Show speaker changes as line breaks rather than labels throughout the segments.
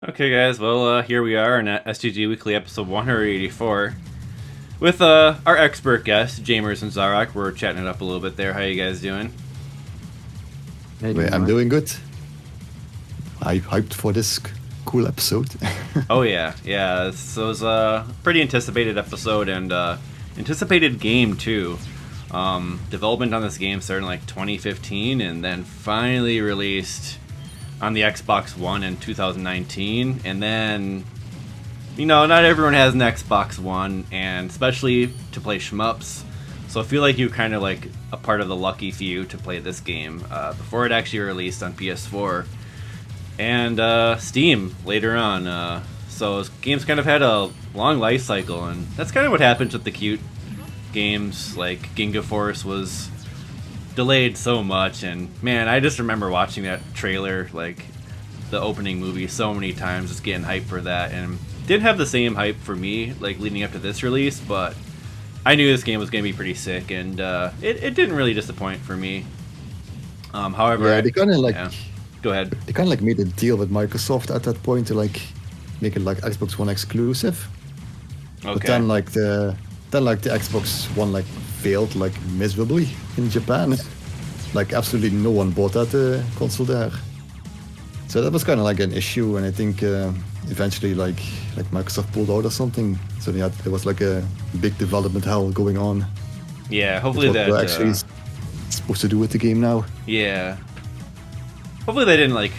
Okay, guys, well, here we are in STG Weekly episode 184 with our expert guests, Jaimers and Zaarock. We're chatting it up a little bit there. How you guys doing?
I'm doing good. I'm hyped for this cool episode.
Oh, yeah. So it was a pretty anticipated episode and anticipated game, too. Development on this game started in like 2015 and then finally released on the Xbox One in 2019, and then, not everyone has an Xbox One, and especially to play shmups, so I feel like you're kind of like a part of the lucky few to play this game before it actually released on PS4 and Steam later on. So this game's kind of had a long life cycle, and that's kind of what happens with the Qute games. Like Ginga Force was delayed so much, and man, I just remember watching that trailer, like the opening movie, so many times, just getting hyped for that, and didn't have the same hype for me like leading up to this release, but I knew this game was going to be pretty sick, and it didn't really disappoint for me. However,
yeah, they kind of like
go ahead.
They kind of like made a deal with Microsoft at that point to like make it like Xbox One exclusive.
Okay.
But then like the Xbox One like failed like miserably in Japan. Like absolutely no one bought that console there. So that was kind of like an issue, and I think eventually like Microsoft pulled out or something. So yeah, there was like a big development hell going on.
Yeah, hopefully that
we're actually supposed to do with the game now.
Yeah. Hopefully they didn't like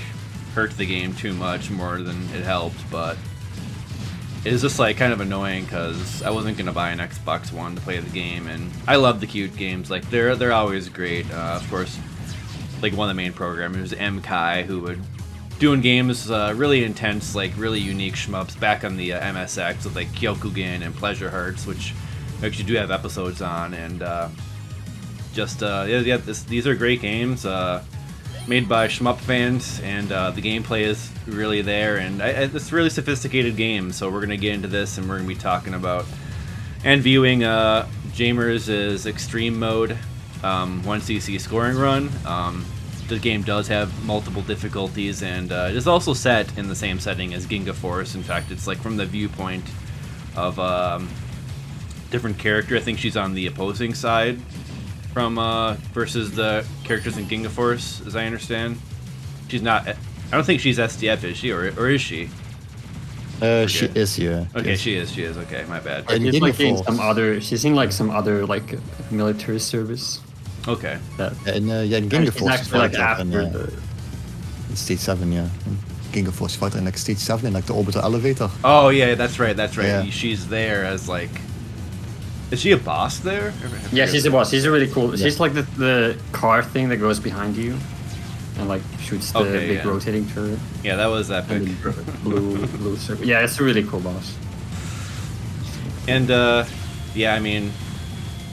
hurt the game too much more than it helped, but it was just like kind of annoying because I wasn't gonna buy an Xbox One to play the game, and I love the Qute games. Like they're always great. Of course, like one of the main programmers, MKai, who would doing games really intense, like really unique shmups back on the MSX with like Kyokugen and Pleasure Hearts, which we actually do have episodes on, and these are great games. Made by shmup fans, and the gameplay is really there, and it's a really sophisticated game, so we're going to get into this, and we're going to be talking about and viewing Jaimers' Extreme Mode 1cc scoring run. The game does have multiple difficulties, and it is also set in the same setting as Ginga Force. In fact, it's like from the viewpoint of different character. I think she's on the opposing side from versus the characters in Ginga Force, as I understand. She's not. I don't think she's SDF, is she, or is she?
She is, yeah.
Okay, she is. Okay, my bad.
She's like in some other. She's in like some other like military service.
Okay.
In Ginga Force,
actually like after the
Stage 7, yeah. Ginga Force fighter in like Stage 7 in like the orbital elevator.
Oh yeah, that's right.
Yeah.
She's there as like. Is she a boss there?
Yeah, she's a boss. She's a really cool. Yeah. She's like the car thing that goes behind you, and like shoots the big rotating turret.
Yeah, that was epic.
Blue circle. Yeah, it's a really cool boss.
And yeah, I mean,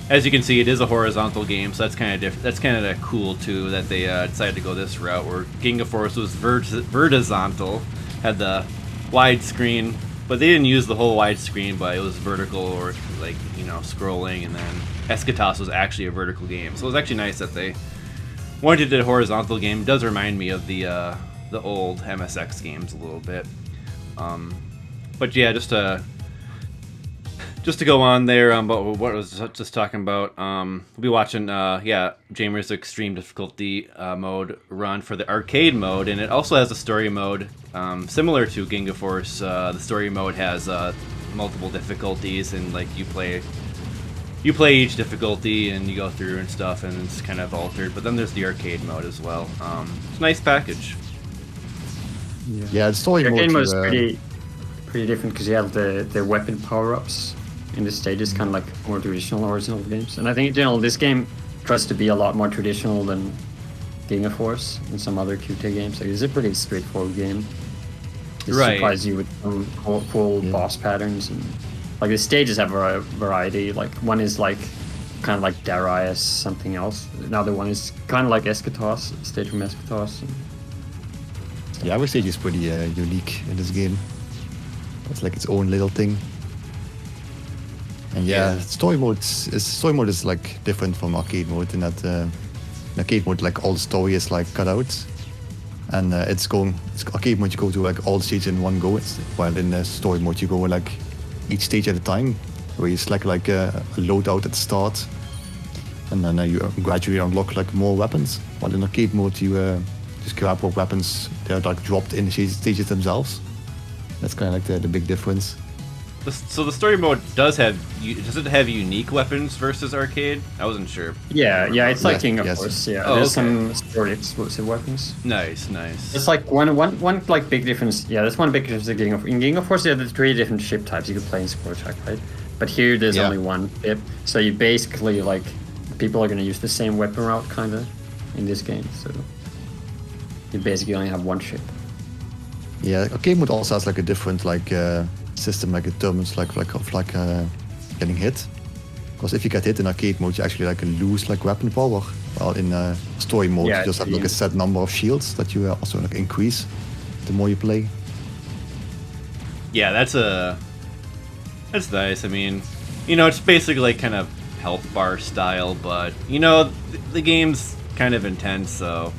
as you can see, it is a horizontal game, so that's kind of that's kind of cool too that they decided to go this route. Where Ginga Force was verticizontal, had the widescreen. But they didn't use the whole widescreen, but it was vertical or like, scrolling, and then Eschatos was actually a vertical game. So it was actually nice that they wanted to do a horizontal game. It does remind me of the old MSX games a little bit. But yeah, just to go on there, but what I was just talking about, we'll be watching, Jaimers' Extreme Difficulty mode run for the arcade mode, and it also has a story mode, similar to Ginga Force. The story mode has multiple difficulties, and like you play each difficulty, and you go through and stuff, and it's kind of altered. But then there's the arcade mode as well. It's a nice package.
Yeah, the story
mode
was
pretty different because you have the weapon power-ups in the stages, kind of like more traditional original games. And I think in general this game tries to be a lot more traditional than Ginga Force and some other Qute games. Like, it's a pretty straightforward game. It surprises you with some cool boss patterns, and like the stages have a variety. Like one is like kind of like Darius something else. Another one is kind of like Eschatos, stage from Eschatos.
Yeah, every stage is pretty unique in this game. It's like its own little thing. And story mode is like different from arcade mode in that arcade mode, like all the story is like cut out, And it's arcade mode. You go to like all stages in one go. While in story mode you go like each stage at a time, where you select like a loadout at the start, and then you gradually unlock like more weapons. While in arcade mode you just grab what weapons they're like dropped in the stages themselves. That's kind of like the big difference.
So the story mode does it have unique weapons versus arcade? I wasn't sure.
Yeah, it's like Ginga Force.
Yes.
Yeah,
Oh,
there's
okay.
some story exclusive weapons.
Nice.
It's like one like big difference. Yeah, there's one big difference in Ginga Force. In Ginga Force, there are 3 different ship types you can play in Square Track, right? But here there's only one ship, so you basically like people are gonna use the same weapon route kind of in this game. So you basically only have one ship.
Yeah, arcade mode also has like a different like system, like in terms like getting hit. Because if you get hit in arcade mode, you actually like lose like weapon power. While in story mode, you just have like a set number of shields that you also like increase the more you play.
Yeah, that's nice. I mean, it's basically like kind of health bar style, but the game's kind of intense, so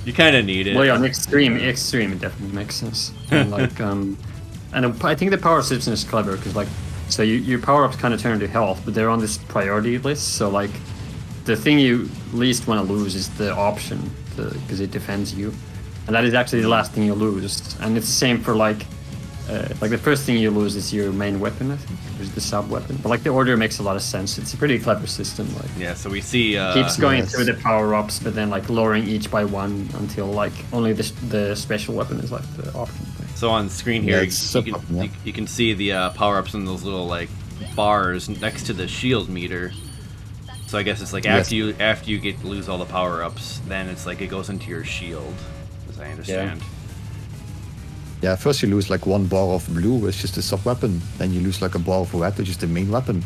you kind of need it.
Well, yeah, on extreme, it definitely makes sense. And like, and I think the power system is clever because like, so your power ups kind of turn into health, but they're on this priority list. So like, the thing you least want to lose is the option because it defends you, and that is actually the last thing you lose. And it's the same for like the first thing you lose is your main weapon, I think, which is the sub weapon. But like the order makes a lot of sense. It's a pretty clever system. Like
yeah, so we see
keeps going through the power ups, but then like lowering each by one until like only the special weapon is like the option.
So on screen here,
Yeah,
you can see the power ups in those little like bars next to the shield meter. So I guess it's like after you lose all the power ups, then it's like it goes into your shield, as I understand.
Yeah, first you lose like 1 bar of blue, which is just a sub weapon. Then you lose like a bar of red, which is the main weapon.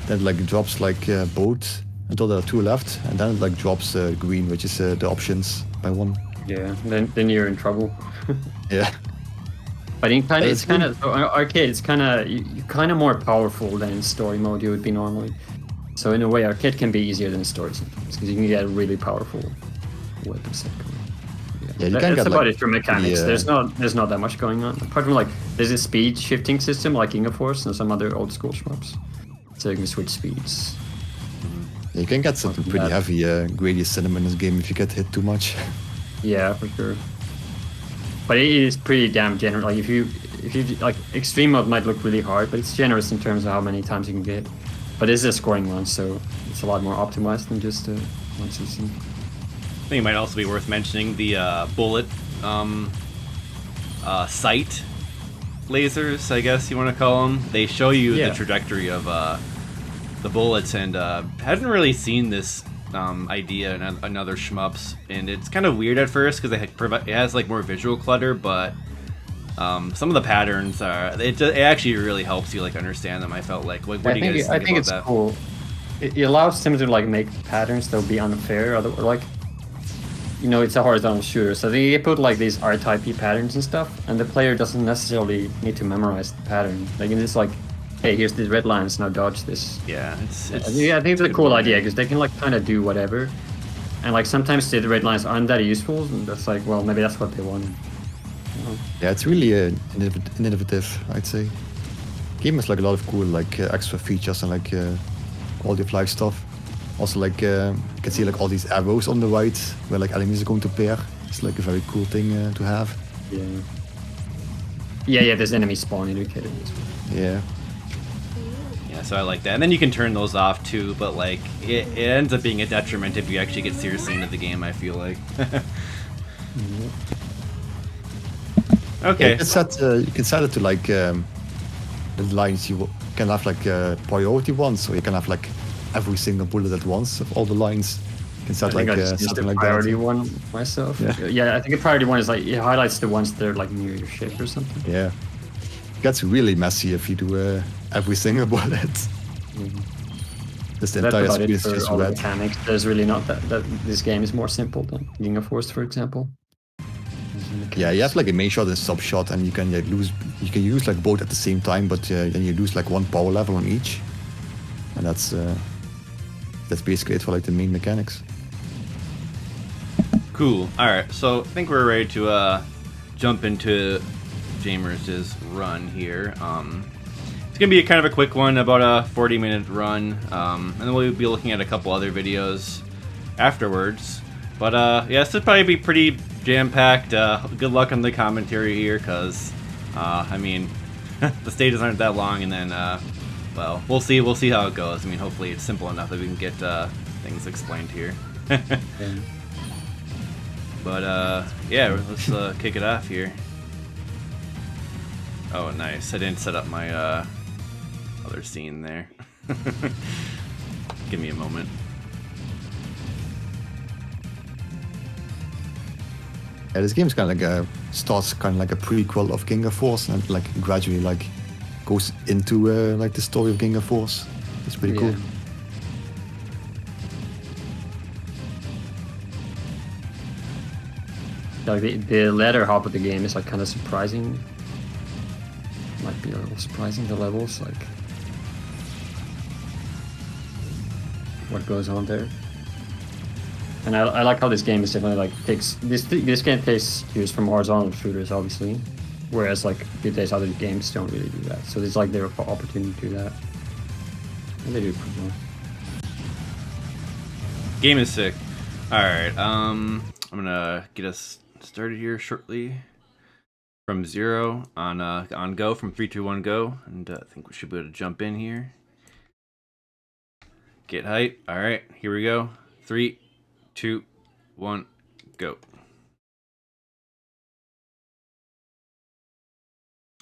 Then it like drops like both until there are 2 left, and then it like drops green, which is the options by 1.
Yeah, then you're in trouble.
Yeah.
But it's kind of arcade. It's kind of you're kind of more powerful than in story mode you would be normally. So in a way, arcade can be easier than story sometimes because you can get a really powerful weapon set going.
Yeah, you
that's
can get
about
like,
it for mechanics. There's not that much going on apart from like there's a speed shifting system like Ginga Force and some other old school shmups, so you can switch speeds.
Yeah, you can get something pretty heavy gradient cinema in this game if you get hit too much.
Yeah, for sure. But it is pretty damn generous. Like if you like extreme mode might look really hard, but it's generous in terms of how many times you can get. But it's a scoring one, so it's a lot more optimized than just one system.
I think it might also be worth mentioning the bullet sight lasers, I guess you want to call them. They show you the trajectory of the bullets, and hadn't really seen this idea in another shmups, and it's kind of weird at first because it has like more visual clutter, but some of the patterns it actually really helps you like understand them. I felt like what do you guys think about that?
I think it's cool. It allows them to like make patterns that would be unfair, or like it's a horizontal shooter, so they put like these R-type patterns and stuff, and the player doesn't necessarily need to memorize the pattern. They can just like, hey, here's these red lines, now dodge this.
Yeah, I
think it's a cool idea because they can like kind of do whatever, and like sometimes the red lines aren't that useful, and that's like, well, maybe that's what they wanted.
Yeah, it's really innovative, I'd say. Game has like a lot of cool like extra features and like quality of life stuff. Also like you can see like all these arrows on the right where like enemies are going to pair. It's like a very cool thing to have.
Yeah, there's enemy spawn indicator as well.
Yeah, so I like that. And then you can turn those off too, but like it ends up being a detriment if you actually get seriously into the game, I feel like. Okay.
Yeah, you can set it to like the lines you can have like priority ones, so you can have like every single bullet at once of all the lines. You can set
I think
like
I just used
something
the
like
priority
that.
one myself.
Yeah.
I think a priority one is like it highlights the ones that are like near your ship or something.
Yeah. It gets really messy if you do every single bullet. Just the
That's
entire
about
screen
it
is
for
just
all the
red.
mechanics. There's really not that this game is more simple than Ginga Force, for example.
Yeah, you have like a main shot and a sub shot, and you can use like both at the same time, but then you lose like 1 power level on each, and that's basically it for like the main mechanics.
Cool. All right, so I think we're ready to jump into Jaimers' run here. It's gonna be kind of a quick one, about a 40-minute run, and then we'll be looking at a couple other videos afterwards. But yeah, this will probably be pretty jam-packed. Good luck on the commentary here, because I mean, the stages aren't that long, and then well, we'll see how it goes. I mean, hopefully it's simple enough that we can get things explained here. But yeah, let's kick it off here. Oh, nice. I didn't set up my other scene there. Give me a moment.
Yeah, this game's kind of like starts kind of like a prequel of Ginga Force, and like gradually like goes into like the story of Ginga Force. It's pretty cool.
Like the latter half of the game is like kind of surprising. Might be a little surprising, the levels, like what goes on there. And I like how this game is definitely like takes this game takes cues from horizontal shooters, obviously, whereas like these other games don't really do that. So there's like their opportunity to do that, and they do pretty well.
Game is sick. All right, I'm gonna get us started here shortly. From 0 on go, from 3, 2, 1, go, and I think we should be able to jump in here. Get height. All right, here we go. 3, 2, 1, go.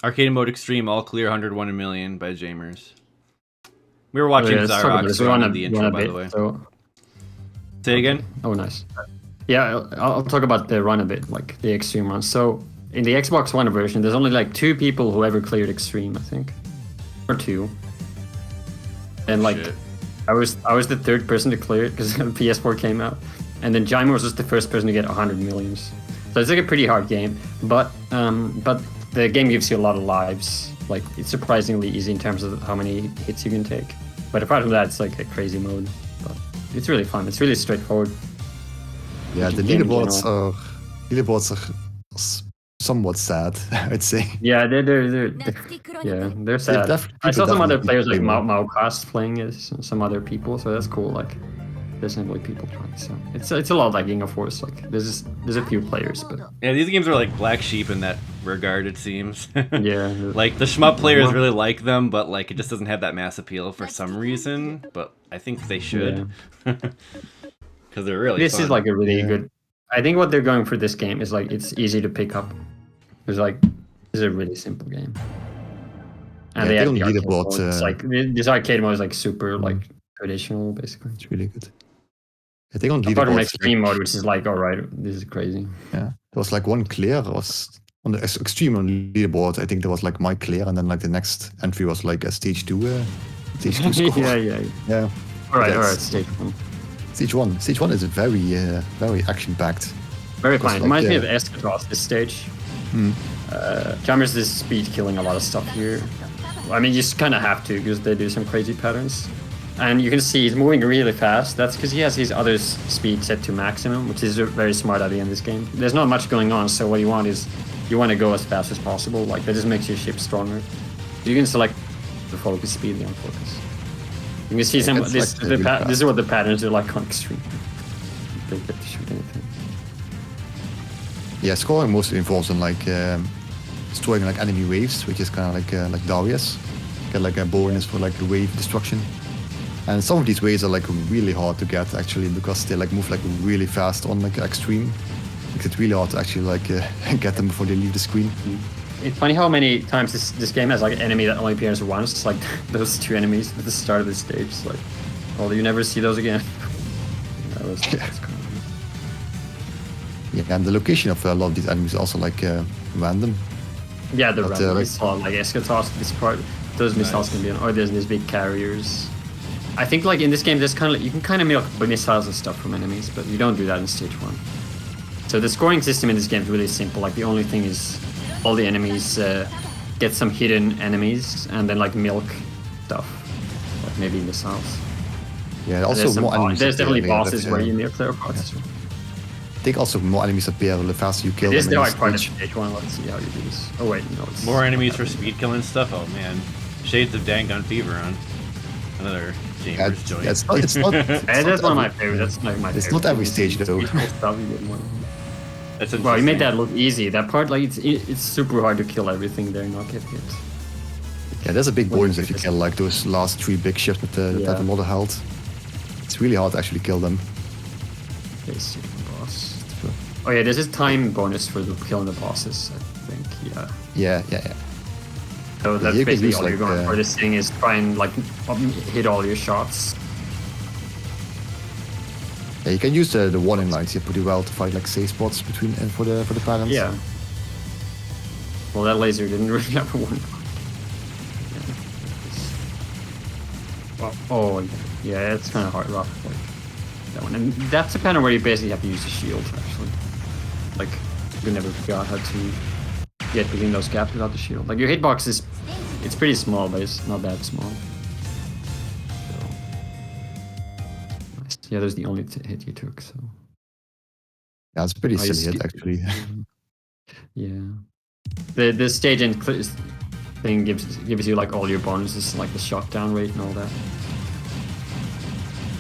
Arcade mode extreme, all clear, 101 a million by Jaimers. We were watching Zaarock on the intro, by the way. So... Say again.
Oh, nice. Yeah, I'll talk about the run a bit, like the extreme run. So in the Xbox One version, there's only like 2 people who ever cleared extreme, I think, or 2. And like, shit. I was the 3rd person to clear it because PS4 came out, and then Jaimers was the first person to get 100 millions. So it's like a pretty hard game, but the game gives you a lot of lives. Like it's surprisingly easy in terms of how many hits you can take. But apart from that, it's like a crazy mode. But it's really fun. It's really straightforward.
Yeah, the leaderboards are somewhat sad, I'd say.
Yeah, they're sad. I saw some other players like Maocast playing it, some other people, so that's cool. Like, there's definitely people trying. So it's a lot like Ginga Force. Like, there's a few players, but
yeah, these games are like black sheep in that regard, it seems.
Yeah,
like the shmup players really like them, but like it just doesn't have that mass appeal for some reason. But I think they should, because they're really.
This
fun.
Is like a really good. I think what they're going for this game is like it's easy to pick up. It's like it's a really simple game, and they have the arcade mode. It's like this arcade mode is like super like traditional, basically.
It's really good. I think on
apart from extreme mode, which is like, all right, this is crazy.
Yeah, there was like one clear. Was on the extreme on leaderboard. I think there was like my clear, and then like the next entry was like a stage 2. Stage 2 score.
yeah. All right, stage 1.
Stage 1 is very action-packed.
Very fun. It reminds me of Eschatos, this stage. Jaimers is speed killing a lot of stuff here. I mean, you just kind of have to because they do some crazy patterns. And you can see he's moving really fast. That's because he has his other speed set to maximum, which is a very smart idea in this game. There's not much going on, so what you want is you want to go as fast as possible. Like, that just makes your ship stronger. You can select the focus speed, the unfocus. You can see some. This is what the patterns are like on extreme. They get to shoot anything.
Yeah, scoring mostly involves in like destroying like enemy waves, which is kind of like Darius. Get like a bonus for like wave destruction. And some of these waves are like really hard to get actually because they like move like really fast on like extreme. Like, it's really hard to actually like get them before they leave the screen.
It's funny how many times this game has like an enemy that only appears once. It's like those 2 enemies at the start of the stage. It's like, oh, you never see those again. That's cool.
Yeah, and the location of a lot of these enemies is also like random.
Yeah, they're random. It's like Eschatos, this part, those missiles can be on, or there's these big carriers. I think like in this game, there's kind of you can kind of milk missiles and stuff from enemies, but you don't do that in stage 1. So the scoring system in this game is really simple. Like the only thing is all the enemies get some hidden enemies and then like milk stuff, like maybe missiles.
Yeah, also
there's definitely bosses where you milk their parts.
think also more enemies appear the faster you kill
It is
them.
the hard part of stage 1. Let's see how you do this. Oh wait, no. It's
More enemies for speed killing stuff. Oh man, Shades of Dang Gun Fever on another Jaimers joint.
It's not.
That's one of my favorites. That's like my favorite.
It's not every stage though.
That's
Well, you made
interesting.
that look easy. That part, like, it's super hard to kill everything there and not get hit.
Yeah, there's a big bonus if you kill like those last 3 big ships that have a lot of health. It's really hard to actually kill them.
Okay, second boss. Oh yeah, there's a time bonus for killing the bosses, I think. Yeah.
Yeah.
So that's
you can
basically
use,
all
like,
you're going for. This thing is try and like hit all your shots.
Yeah, you can use the warning lights here pretty well to fight like safe spots between for the patterns.
Yeah. Well, that laser didn't really have a one. Oh, yeah, it's kind of hard rough. Like that one, and that's the kind of where you basically have to use the shield. Actually, like you can never figure out how to get between those gaps without the shield. Like your hitbox it's pretty small, but it's not that small. So, nice. Yeah, there's the only hit you took. So
Yeah, it's a pretty
Oh, you
silly hit
skip-
actually.
Yeah. The stage end thing gives you like all your bonuses, like the shutdown rate and all that.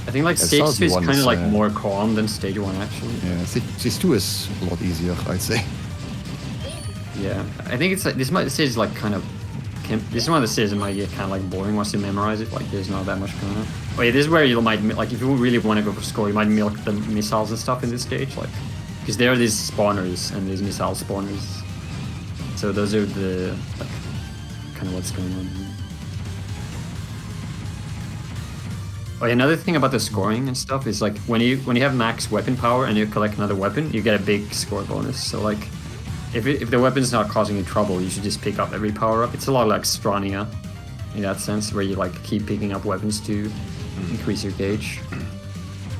I think like
Yeah,
stage
Stage
2 is
1
kind
is,
of like more calm than stage 1 actually.
Yeah, stage 2 is a lot easier, I'd say.
Yeah, I think it's like this stage is like kind of. This is one of the stages that might get kind of like boring once you memorize it. Like there's not that much going on. Oh yeah, this is where you might like if you really want to go for score, you might milk the missiles and stuff in this stage, like because there are these spawners and these missile spawners. So those are the like kind of what's going on here. Oh, yeah, another thing about the scoring and stuff is like when you have max weapon power and you collect another weapon, you get a big score bonus. So like. If the weapon's not causing you trouble, you should just pick up every power-up. It's a lot like Strania, in that sense, where you like keep picking up weapons to increase your gauge.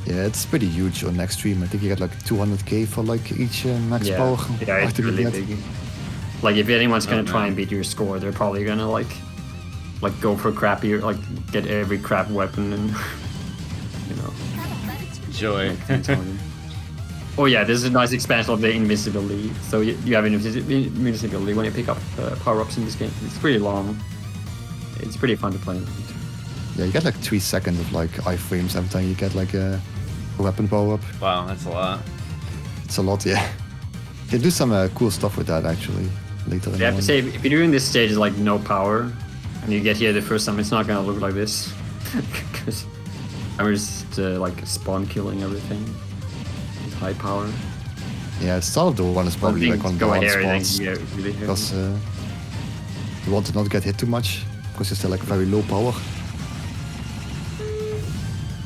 Yeah, it's pretty huge on next stream. I think you get like 200k for like each max power.
Yeah, it's
item you
really
get.
big. Like if anyone's gonna try and beat your score, they're probably gonna like go for crappy, like get every crap weapon and you know.
Joy.
Oh yeah, this is a nice expansion of the invincibility. So you have invincibility when you pick up power-ups in this game. It's pretty long. It's pretty fun to play.
Yeah, you get like 3 seconds of like iframes every time you get like a weapon power-up.
Wow, that's a lot.
It's a lot, yeah. You can do some cool stuff with that actually later in
You have
on.
to say, if you're doing this stage is like no power, and you get here the first time, it's not gonna look like this. Because I'm just like spawn killing everything. High power.
Yeah, start of the one is probably like one of the hard spots
really
because you want to not get hit too much because you're still like very low power.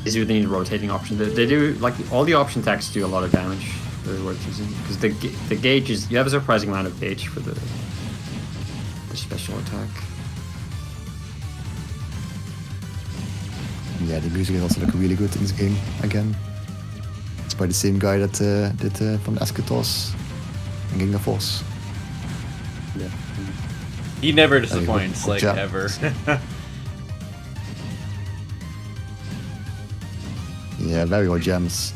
Is you need rotating option. They do like all the option attacks do a lot of damage. They're worth using because the gauge is you have a surprising amount of gauge for the special attack.
Yeah, the music is also like really good in this game again. It's by the same guy that did from Eschatos and Ginga Force.
Yeah.
He never disappoints,
good
like
job.
ever.
Yeah, very hot gems.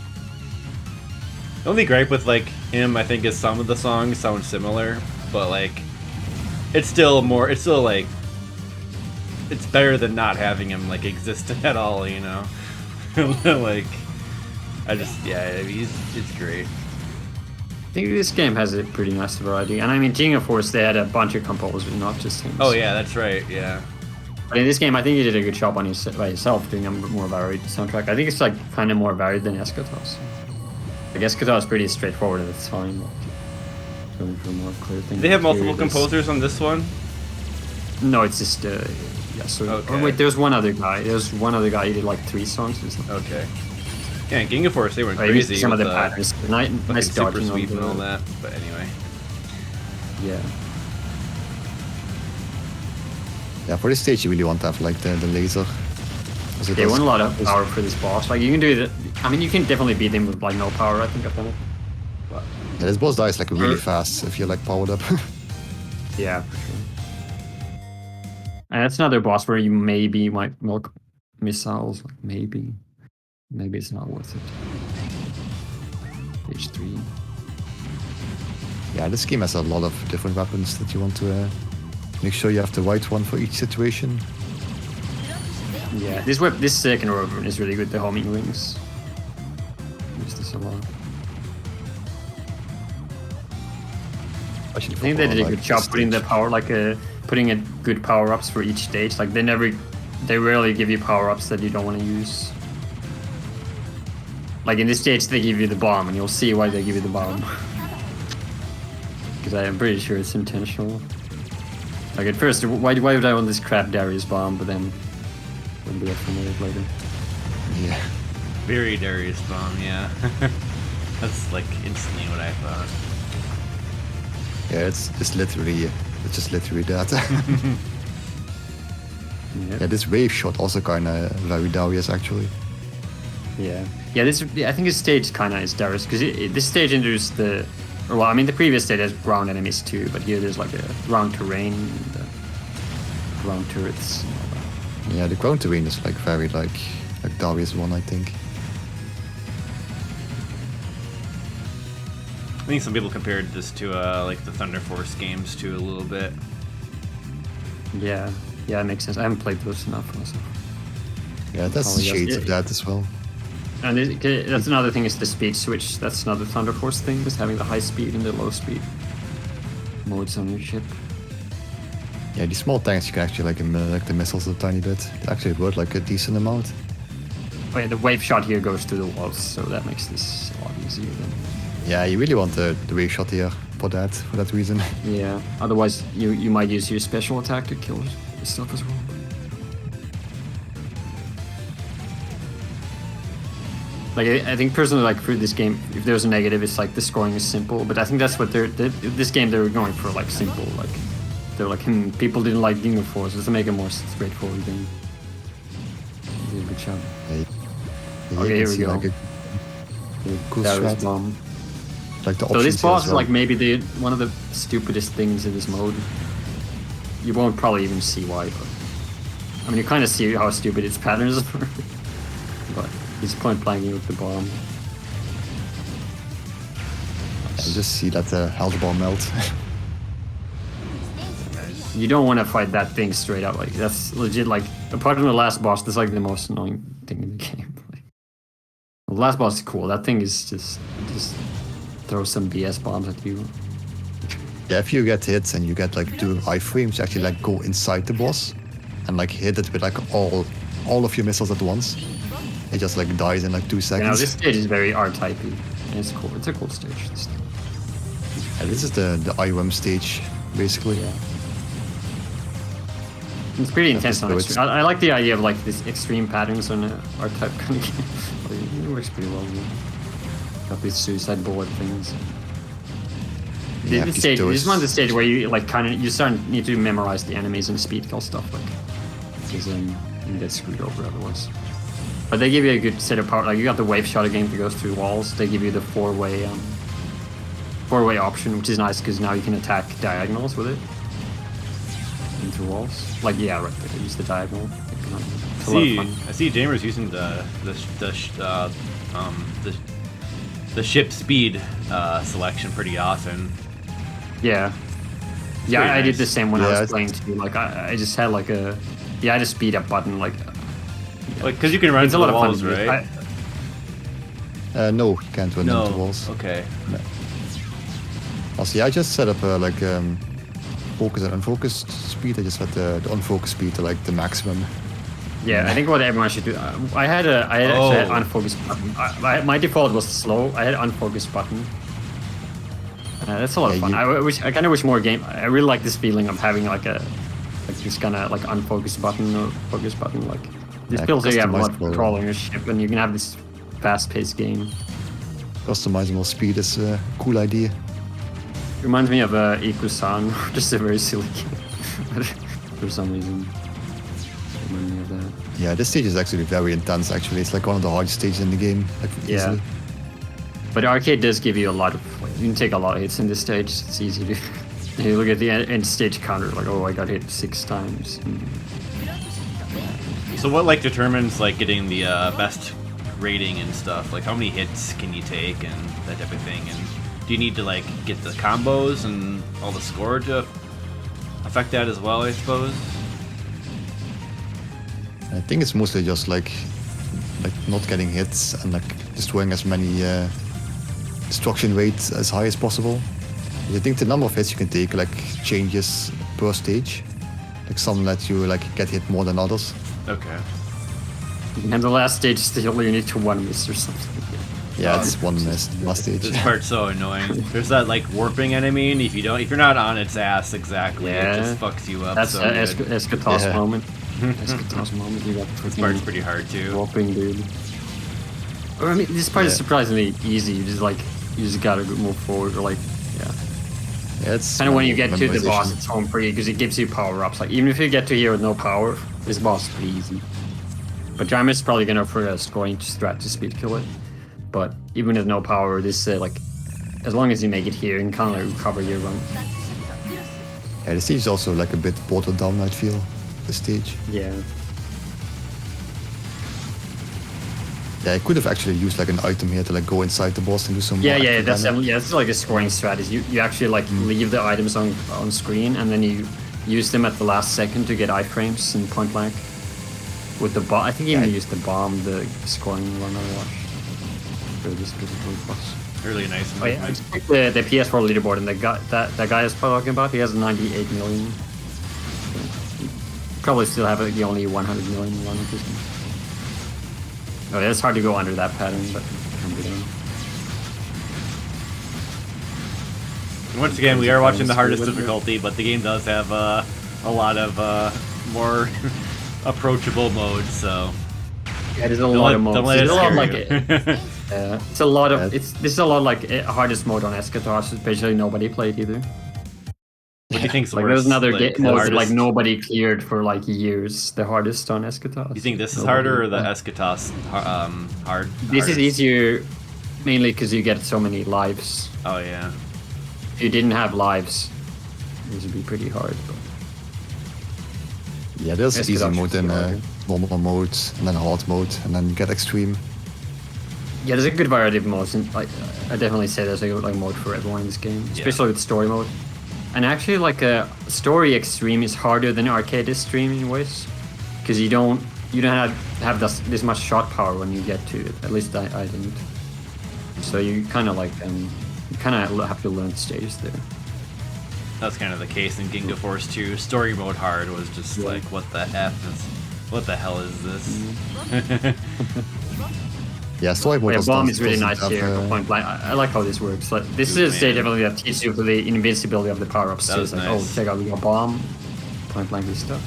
The only gripe with like him, I think, is some of the songs sound similar, but like it's still like it's better than not having him like exist at all, you know. Like it's great.
I think this game has a pretty nice variety, and I mean, Ginga Force, they had a bunch of composers, not just him.
Oh yeah, that's right. Yeah.
But in this game, I think he did a good job by himself doing a more varied soundtrack. I think it's like kind of more varied than Eschatos. Like Eschatos is pretty straightforward at the time. Like, going for more clear things.
Do they have multiple
Here it is.
composers on this one?
No, it's just yeah. So
Okay.
oh, wait, there's one other guy. There's one other guy. He did like 3 songs or something.
Okay. Yeah, Ginga Force, they went
Oh, he used
crazy
some of
with
the patterns.
fucking
Nice
super
dodging on
sweep and all
the-
that. But anyway.
Yeah.
Yeah, for this stage you really want to have like the laser.
They want a lot of power for this boss. Like you can do it. I mean, you can definitely beat him with like no power. I think I've done it. But
Yeah, this boss dies like really fast if you're like powered up.
yeah, for sure. And that's another boss where you maybe might milk missiles. Like maybe it's not worth it. Stage 3.
Yeah, this game has a lot of different weapons that you want to make sure you have the right one for each situation.
Yeah, this second weapon is really good, the homing rings. Use this a lot. I think they did a good job putting the power, putting a good power-ups for each stage. Like they rarely give you power-ups that you don't want to use. Like in this stage they give you the bomb, and you'll see why they give you the bomb. Because I'm pretty sure it's intentional. Like at first, why would I want this crap Darius bomb, but then we'll do it for minute later.
Yeah.
Very Darius bomb, yeah. That's like instantly what I thought.
Yeah, it's just literally that.
Yep.
Yeah, this wave shot also kinda very Darius actually.
Yeah, I think this stage kinda is Darius, because this stage introduced the previous stage has ground enemies too, but here there's like a ground terrain and ground turrets and all that.
Yeah, the ground terrain is like very like Darius 1, I think.
I think some people compared this to like the Thunder Force games too a little bit.
Yeah, it makes sense. I haven't played those enough myself.
Yeah, that's the shades of that as well.
And that's another thing, is the speed switch. That's another Thunder Force thing, is having the high speed and the low speed modes on your ship.
Yeah, these small tanks you can actually like the missiles a tiny bit. They actually work like a decent amount.
Oh yeah, the wave shot here goes through the walls, so that makes this a lot easier than...
Yeah, you really want the wave shot here for that reason.
Yeah, otherwise you might use your special attack to kill stuff as well. Like I think personally, like for this game, if there's a negative, it's like the scoring is simple. But I think that's what this game they were going for, like simple. Like they're like, people didn't like Ginga Force, let's make a more straightforward game. They did a good job. Okay, here we go.
Like a cool
Darius
strat.
bomb.
Like the
So this
options here
boss
as
is
well.
like maybe one of the stupidest things in this mode. You won't probably even see why, but I mean you kind of see how stupid its patterns are. But he's point blanking with the bomb.
You just see that health bomb melt.
You don't want to fight that thing straight up. Like that's legit. Like apart from the last boss, that's like the most annoying thing in the game. Like, the last boss is cool. That thing is just throw some BS bombs at you.
Yeah, if you get hit and you get like 2 iframes, you actually like go inside the boss and like hit it with like all of your missiles at once. It just like dies in like 2 seconds.
You know, this stage is very R-typey. And it's cool. It's a cool stage.
Yeah, this is the IRM stage, basically.
Yeah. It's pretty intense on extreme. I like the idea of like this extreme patterns on an R-type kind of game. It works pretty well. Got these suicide bullet things.
Yeah,
This is one of the stage where you like need to memorize the enemies and speed kill stuff, like because you get screwed over otherwise. But they give you a good set of power. Like you got the wave shot again that goes through walls. They give you the four-way option, which is nice because now you can attack diagonals with it into walls. Like yeah, right there. Use the diagonal.
I see Jaimers using the ship speed selection pretty often.
Yeah. Yeah, I did the
nice.
same when I was playing too. Like I just had like I had a speed up button like
because you can run
it's
into
a
the
lot
walls,
of fun.
right?
No, you can't run into walls.
Okay.
Also, yeah, I just set up focus and unfocused speed. I just set the unfocused speed to like the maximum.
Yeah, I think what everyone should do. I actually had unfocused button. My default was slow. I had unfocused button. That's a lot of fun. I kind of wish more game. I really like this feeling of having like this kind of like unfocused button or focus button. Like this feels like you have a lot of control on your ship, and you can have this fast-paced game.
Customizable speed is a cool idea.
Reminds me of Ikusan, just a very silly game for some reason. Remind me of that.
Yeah, this stage is actually very intense. Actually, it's like one of the hardest stages in the game. Like, easily.
Yeah. But arcade does give you a lot of. You can take a lot of hits in this stage. It's easy to. You look at the end stage counter, like, oh, I got hit 6 times.
So what like determines like getting the best rating and stuff? Like how many hits can you take and that type of thing. And do you need to like get the combos and all the score to affect that as well? I suppose.
I think it's mostly just like not getting hits and like destroying as many destruction rates as high as possible. I think the number of hits you can take like changes per stage. Like some let you like get hit more than others.
Okay.
And the last stage still you need to one miss or something.
Yeah, it's one miss last stage.
This part's so annoying. There's that like warping enemy, and if you're not on its ass exactly, it just fucks you up.
That's
so
Eschatos moment. Eschatos moment. You got
this part's pretty hard too.
Warping, dude. I mean, this part is surprisingly easy. You just gotta move forward, or like,
Yeah, it's
kind of when you get to the boss, it's home free because it gives you power ups. Like even if you get to here with no power, this boss is pretty easy. But Jaimers is probably gonna for a scoring strat to speed kill it. But even with no power, this like as long as you make it here, you can kind of like recover your run.
Yeah, the stage is also like a bit watered down. I feel the stage.
Yeah.
Yeah, I could have actually used like an item here to like go inside the boss and do some.
Yeah,
more
yeah,
active
that's
damage.
that's like a scoring strategy. You actually like leave the items on screen and then you use them at the last second to get iframes and point blank. With the bomb, I think you even used the bomb, the scoring one I watched. For this particular boss.
Really nice.
Oh yeah, I just checked the PS4 leaderboard and the guy that guy is talking about, he has 98 million. Probably still have the only 100 million one of this game. Oh, yeah, it's hard to go under that pattern, but can be done.
Once again, we are watching the hardest difficulty, but the game does have a lot of more approachable modes. So
yeah, there's a lot of modes. There's a lot like
it.
it's a lot of this is a lot like hardest mode on Eschatos. Especially nobody played either.
What do you think's
like
worse?
there's another
like,
mode that like nobody cleared for like years. The hardest on Eschatos.
You think this is harder or the Eschatos hard?
This is easier, mainly because you get so many lives.
Oh yeah.
If you didn't have lives, this would be pretty hard. But
Yeah, there's
Eschatos
easy mode
should
and
be harder.
normal mode, and then hard mode, and then you get extreme.
Yeah, there's a good variety of modes, and like I definitely say there's a good like mode for everyone in this game, especially with story mode. And actually, like a story extreme is harder than arcade extreme in ways, because you don't have this much shot power when you get to it. At least I didn't. So you kind of like have to learn the stages there.
That's kind of the case in Ginga Force 2. Story mode hard was just like, what the hell is this?
Yeah, story mode.
Yeah, bomb is really
doesn't
nice
have,
here. Point blank. I like how this works. Like this is a stage definitely that teaches you for the invincibility of the power-ups.
That
So
was
it's like,
nice.
oh, check out, we got bomb, point blank this stuff.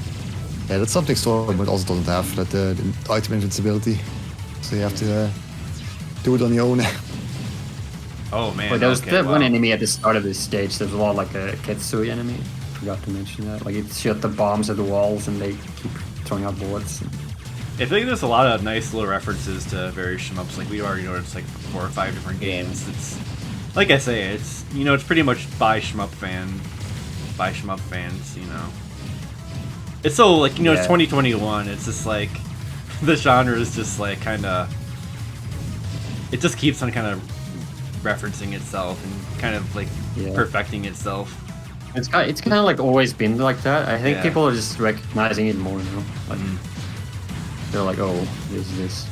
Yeah, that's something story mode also doesn't have. That the item invincibility. So you have to do it on your own.
Oh man.
But there was
okay,
one
wow.
enemy at the start of this stage. There's a lot like a Ketsui enemy. Forgot to mention that. Like it shot the bombs at the walls and they keep throwing out bullets.
I think there's a lot of nice little references to various shmups. Like we already noticed, like 4 or 5 different games. It's like I say, it's it's pretty much by shmup fans. It's so like it's 2021. It's just like the genre is just like kind of. It just keeps on kind of referencing itself and kind of like perfecting itself.
It's kind of like always been like that. I think
Yeah.
people are just recognizing it more now. Like, they're like, oh, this.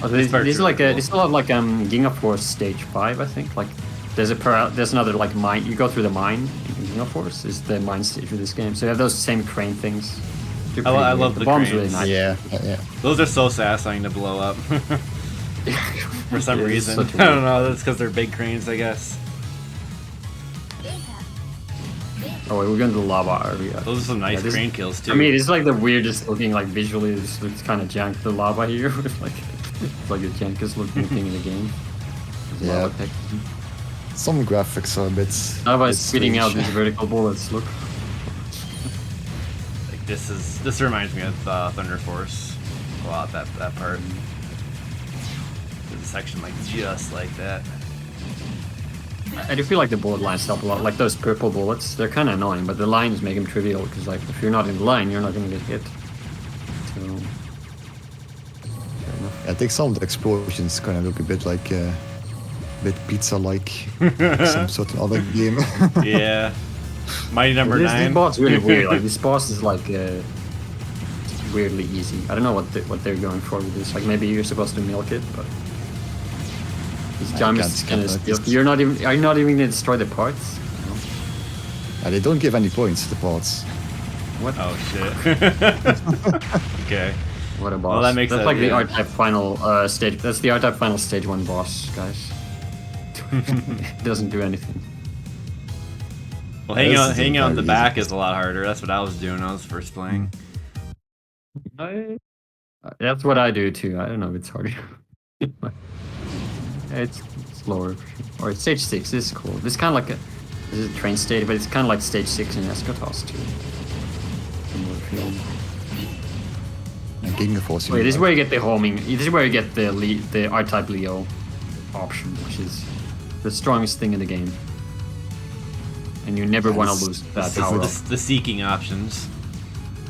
Oh, this is like
cool.
it's a lot like Ginga Force Stage 5, I think. Like there's another like mine. You go through the mine in Ginga Force is the mine stage of this game. So you have those same crane things.
I love the
bomb's
cranes.
really nice.
Yeah.
Those are so satisfying to blow up. For some
Yeah, it's
reason.
such a
I don't know, that's because they're big cranes, I guess.
Oh, wait, we're going to the lava area.
Those are some nice crane kills, too.
I mean, it's like the weirdest looking, like visually, it's kind of jank. The lava here, it's like the jankest looking thing in the game. There's
Yeah.
lava tech.
Some graphics are a bit.
Lava
bit
is spitting out
strange.
these vertical bullets. Look.
Like, this reminds me of Thunder Force a lot, that part. There's a section like just like that.
I do feel like the bullet lines help a lot. Like those purple bullets, they're kind of annoying, but the lines make them trivial because, like, if you're not in the line, you're not going to get hit. So,
I think some of the explosions kind of look a bit like bit pizza-like, some sort of other game.
Yeah. Mighty Number
This
9.
boss is really weird. Like this boss is like weirdly easy. I don't know what they're going for with this. Like maybe you're supposed to milk it, but this Jaimers kind of steal. Are you not even gonna destroy the parts? No.
They don't give any points to the parts.
What?
Oh shit. Okay.
What a boss.
Well, that makes
That's
sense,
like the
yeah.
R-Type final stage. That's the R-Type final stage 1 boss, guys. It doesn't do anything.
Well,
This is
hanging out in the
very
back
easy.
is a lot harder. That's what I was doing when I was first playing.
That's what I do too. I don't know if it's harder. It's slower. Or stage 6 this is cool. This is kind of like this is a train stage, but it's kind of like stage 6 in Escotos too. Similar feeling.
And Ginga Force.
Wait, this is where you get the homing. This is where you get the R-Type Leo option, which is the strongest thing in the game. And you never want to lose that power.
The seeking options.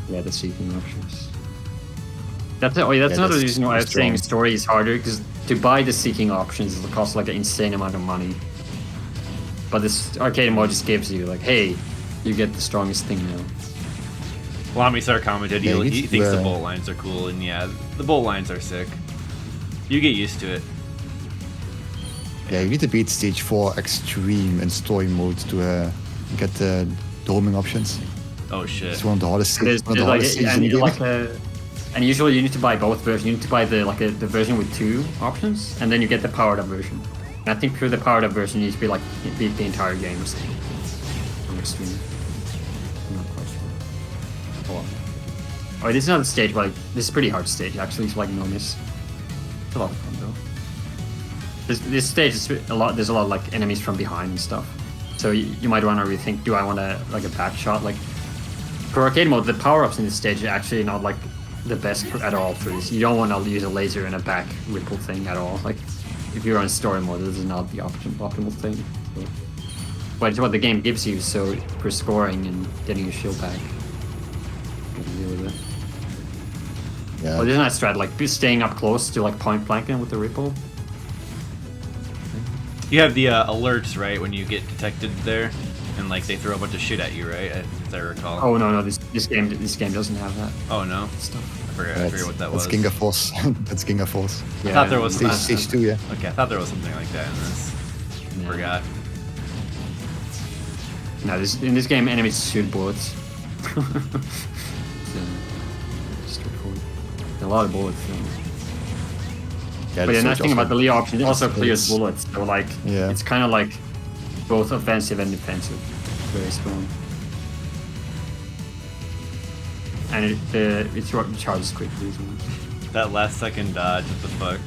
Yeah, the seeking options. That's another
that's
reason why I was
strong.
saying story is harder, because to buy the seeking options will cost like an insane amount of money. But this arcade mode just gives you like, hey, you get the strongest thing now.
Lamisar commented
Yeah,
he
it's,
thinks the bolt lines are cool, and yeah, the bolt lines are sick. You get used to it.
Yeah, you need to beat stage 4 extreme in story mode to get the homing options.
Oh shit.
It's one of the hardest
There's
one of the hardest stages in the game.
And usually you need to buy both versions. You need to buy the the version with 2 options, and then you get the powered up version. And I think for the powered up version, you need to be like beat the entire game or something. I'm extreme. I'm not quite sure. Oh, this is not a stage, but like, this is a pretty hard stage actually. It's like no miss. It's a lot of fun though. This stage is a lot. There's a lot of like enemies from behind and stuff. So you might want to rethink. Do I want to like a back shot? Like for arcade mode, the power ups in this stage are actually not like the best at all for this. You don't want to use a laser and a back ripple thing at all. Like if you're on story mode, this is not the optimal thing. So, but it's what the game gives you. So for scoring and getting your shield back, you can deal with it.
Yeah.
Well, isn't that strat like staying up close to like point blanking with the ripple?
You have the alerts, right, when you get detected there, and like they throw a bunch of shit at you, right? As I recall.
Oh no, this game doesn't have that
Oh no.
stuff.
I forget what that was.
That's Ginga Force. That's Ginga Force.
I thought there was
Stage 2, yeah.
Okay, I thought there was something like that in this.
No.
Forgot.
No, in this game, enemies shoot bullets. Straightforward. A lot of bullets. So.
Yeah,
But the nice
Surge
thing about the
also-
Leo option, it also clears
is-
bullets. So like,
Yeah.
it's kind of like both offensive and defensive. Very strong. And it charges quickly. So.
That last second dodge, what the fuck?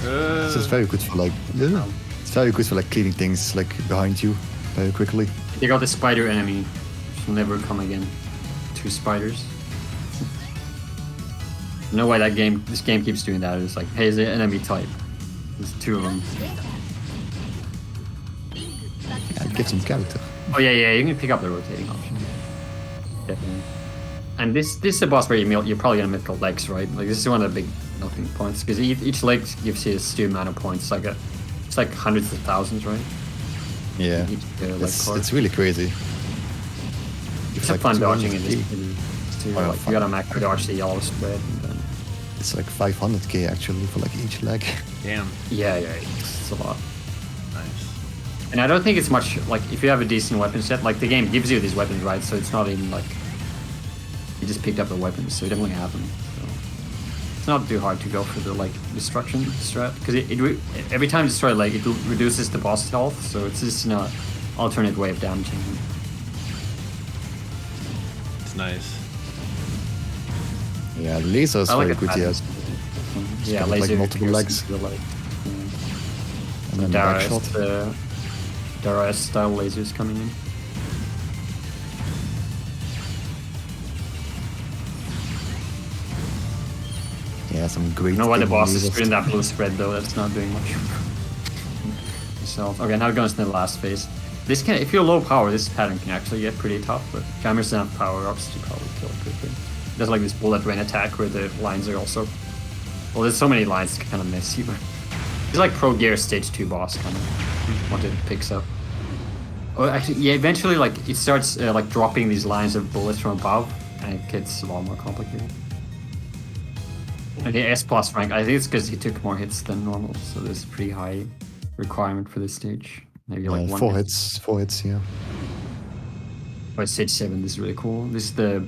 This is very good for like it's very good for like cleaning things like behind you very quickly.
They got the spider enemy, which will never come again. 2 spiders. No way this game keeps doing that. It's like, hey, it's an enemy type. There's 2 of them.
Yeah, it gives some character.
Oh yeah, you can pick up the rotating option. Definitely. And this is a boss where you're probably gonna mythical legs, right? Like this is one of the big milking points because each leg gives you a stew amount of points. It's like hundreds of thousands, right?
Yeah,
Each leg card.
it's really crazy.
It's fun dodging in this.
200K.
Too.
Oh, yeah,
Like,
fun.
you gotta max dodge the yellow spread. And then...
It's like 500k actually for like each leg.
Damn.
Yeah, it's a lot.
Nice.
And I don't think it's much like if you have a decent weapon set, like the game gives you these weapons, right? So it's not even like you just picked up the weapons, so you definitely have them. So it's not too hard to go for the like destruction strat because every time you destroy a leg, it reduces the boss health, so it's just an alternate way of damaging him.
It's nice.
Yeah, the laser is
I like
very
a
good.
pattern.
Yes,
Yeah,
got,
laser
like, multiple legs.
piercing the leg.
and then the back shot.
Dara-S style lasers coming in.
Yeah, some great.
I don't know why the
big
boss is
lasers.
doing that blue spread though. That's not doing much. Okay, now it goes to the last phase. This if you're low power, this pattern can actually get pretty tough. But Jaimers enough power ups to probably kill it quickly. there's like this bullet rain attack where the lines are also. Well, there's so many lines, it's kind of messy, but it's like Pro Gear Stage 2 boss kind of what it picks up. Oh, actually, yeah. Eventually, like it starts like dropping these lines of bullets from above, and it gets a lot more complicated. And the S plus rank, I think it's because he took more hits than normal, so there's a pretty high requirement for this stage. Maybe like one
4
hit.
hits, 4 hits, yeah.
But stage 7, this is really cool. This is the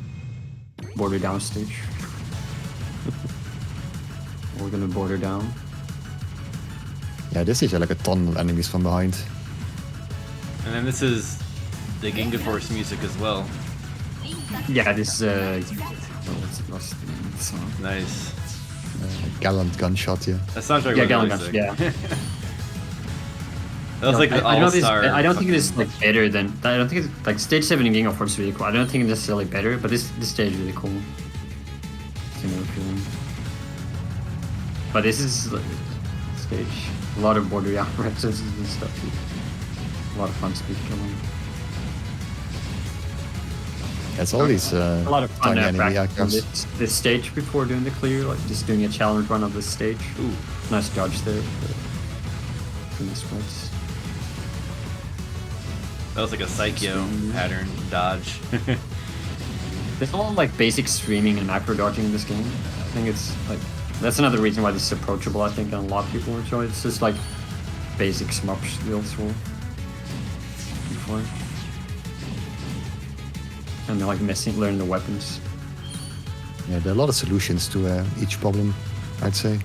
border down stage. We're gonna border down.
Yeah, this stage had like a ton of enemies from behind.
And then this is the Ginga Force music as well.
Yeah, this what's the name of the song?
Nice.
Gallant gunshot, yeah.
That soundtrack
Yeah,
was
Gallant
really
Gunshot,
sick.
yeah.
That was like the all-star.
I don't think it is like better than. I don't think it's like stage 7 in Ginga Force is really cool. I don't think it's necessarily better, but this stage is really cool. Similar feeling. But this is like, stage. A lot of border down references and stuff. A lot of fun speed killing.
It's all these
A lot of fun
tiny enemy
practice on
icons.
this stage before doing the clear, like just doing a challenge run of this stage.
Ooh.
Nice dodge there. Doing the spreads.
That was like a Psycho pattern dodge.
There's all like basic streaming and macro dodging in this game. I think it's like that's another reason why this is approachable. I think and a lot of people enjoy it. It's just like basic smup skills for before, and they're like learning the weapons.
Yeah, there are a lot of solutions to each problem, I'd say.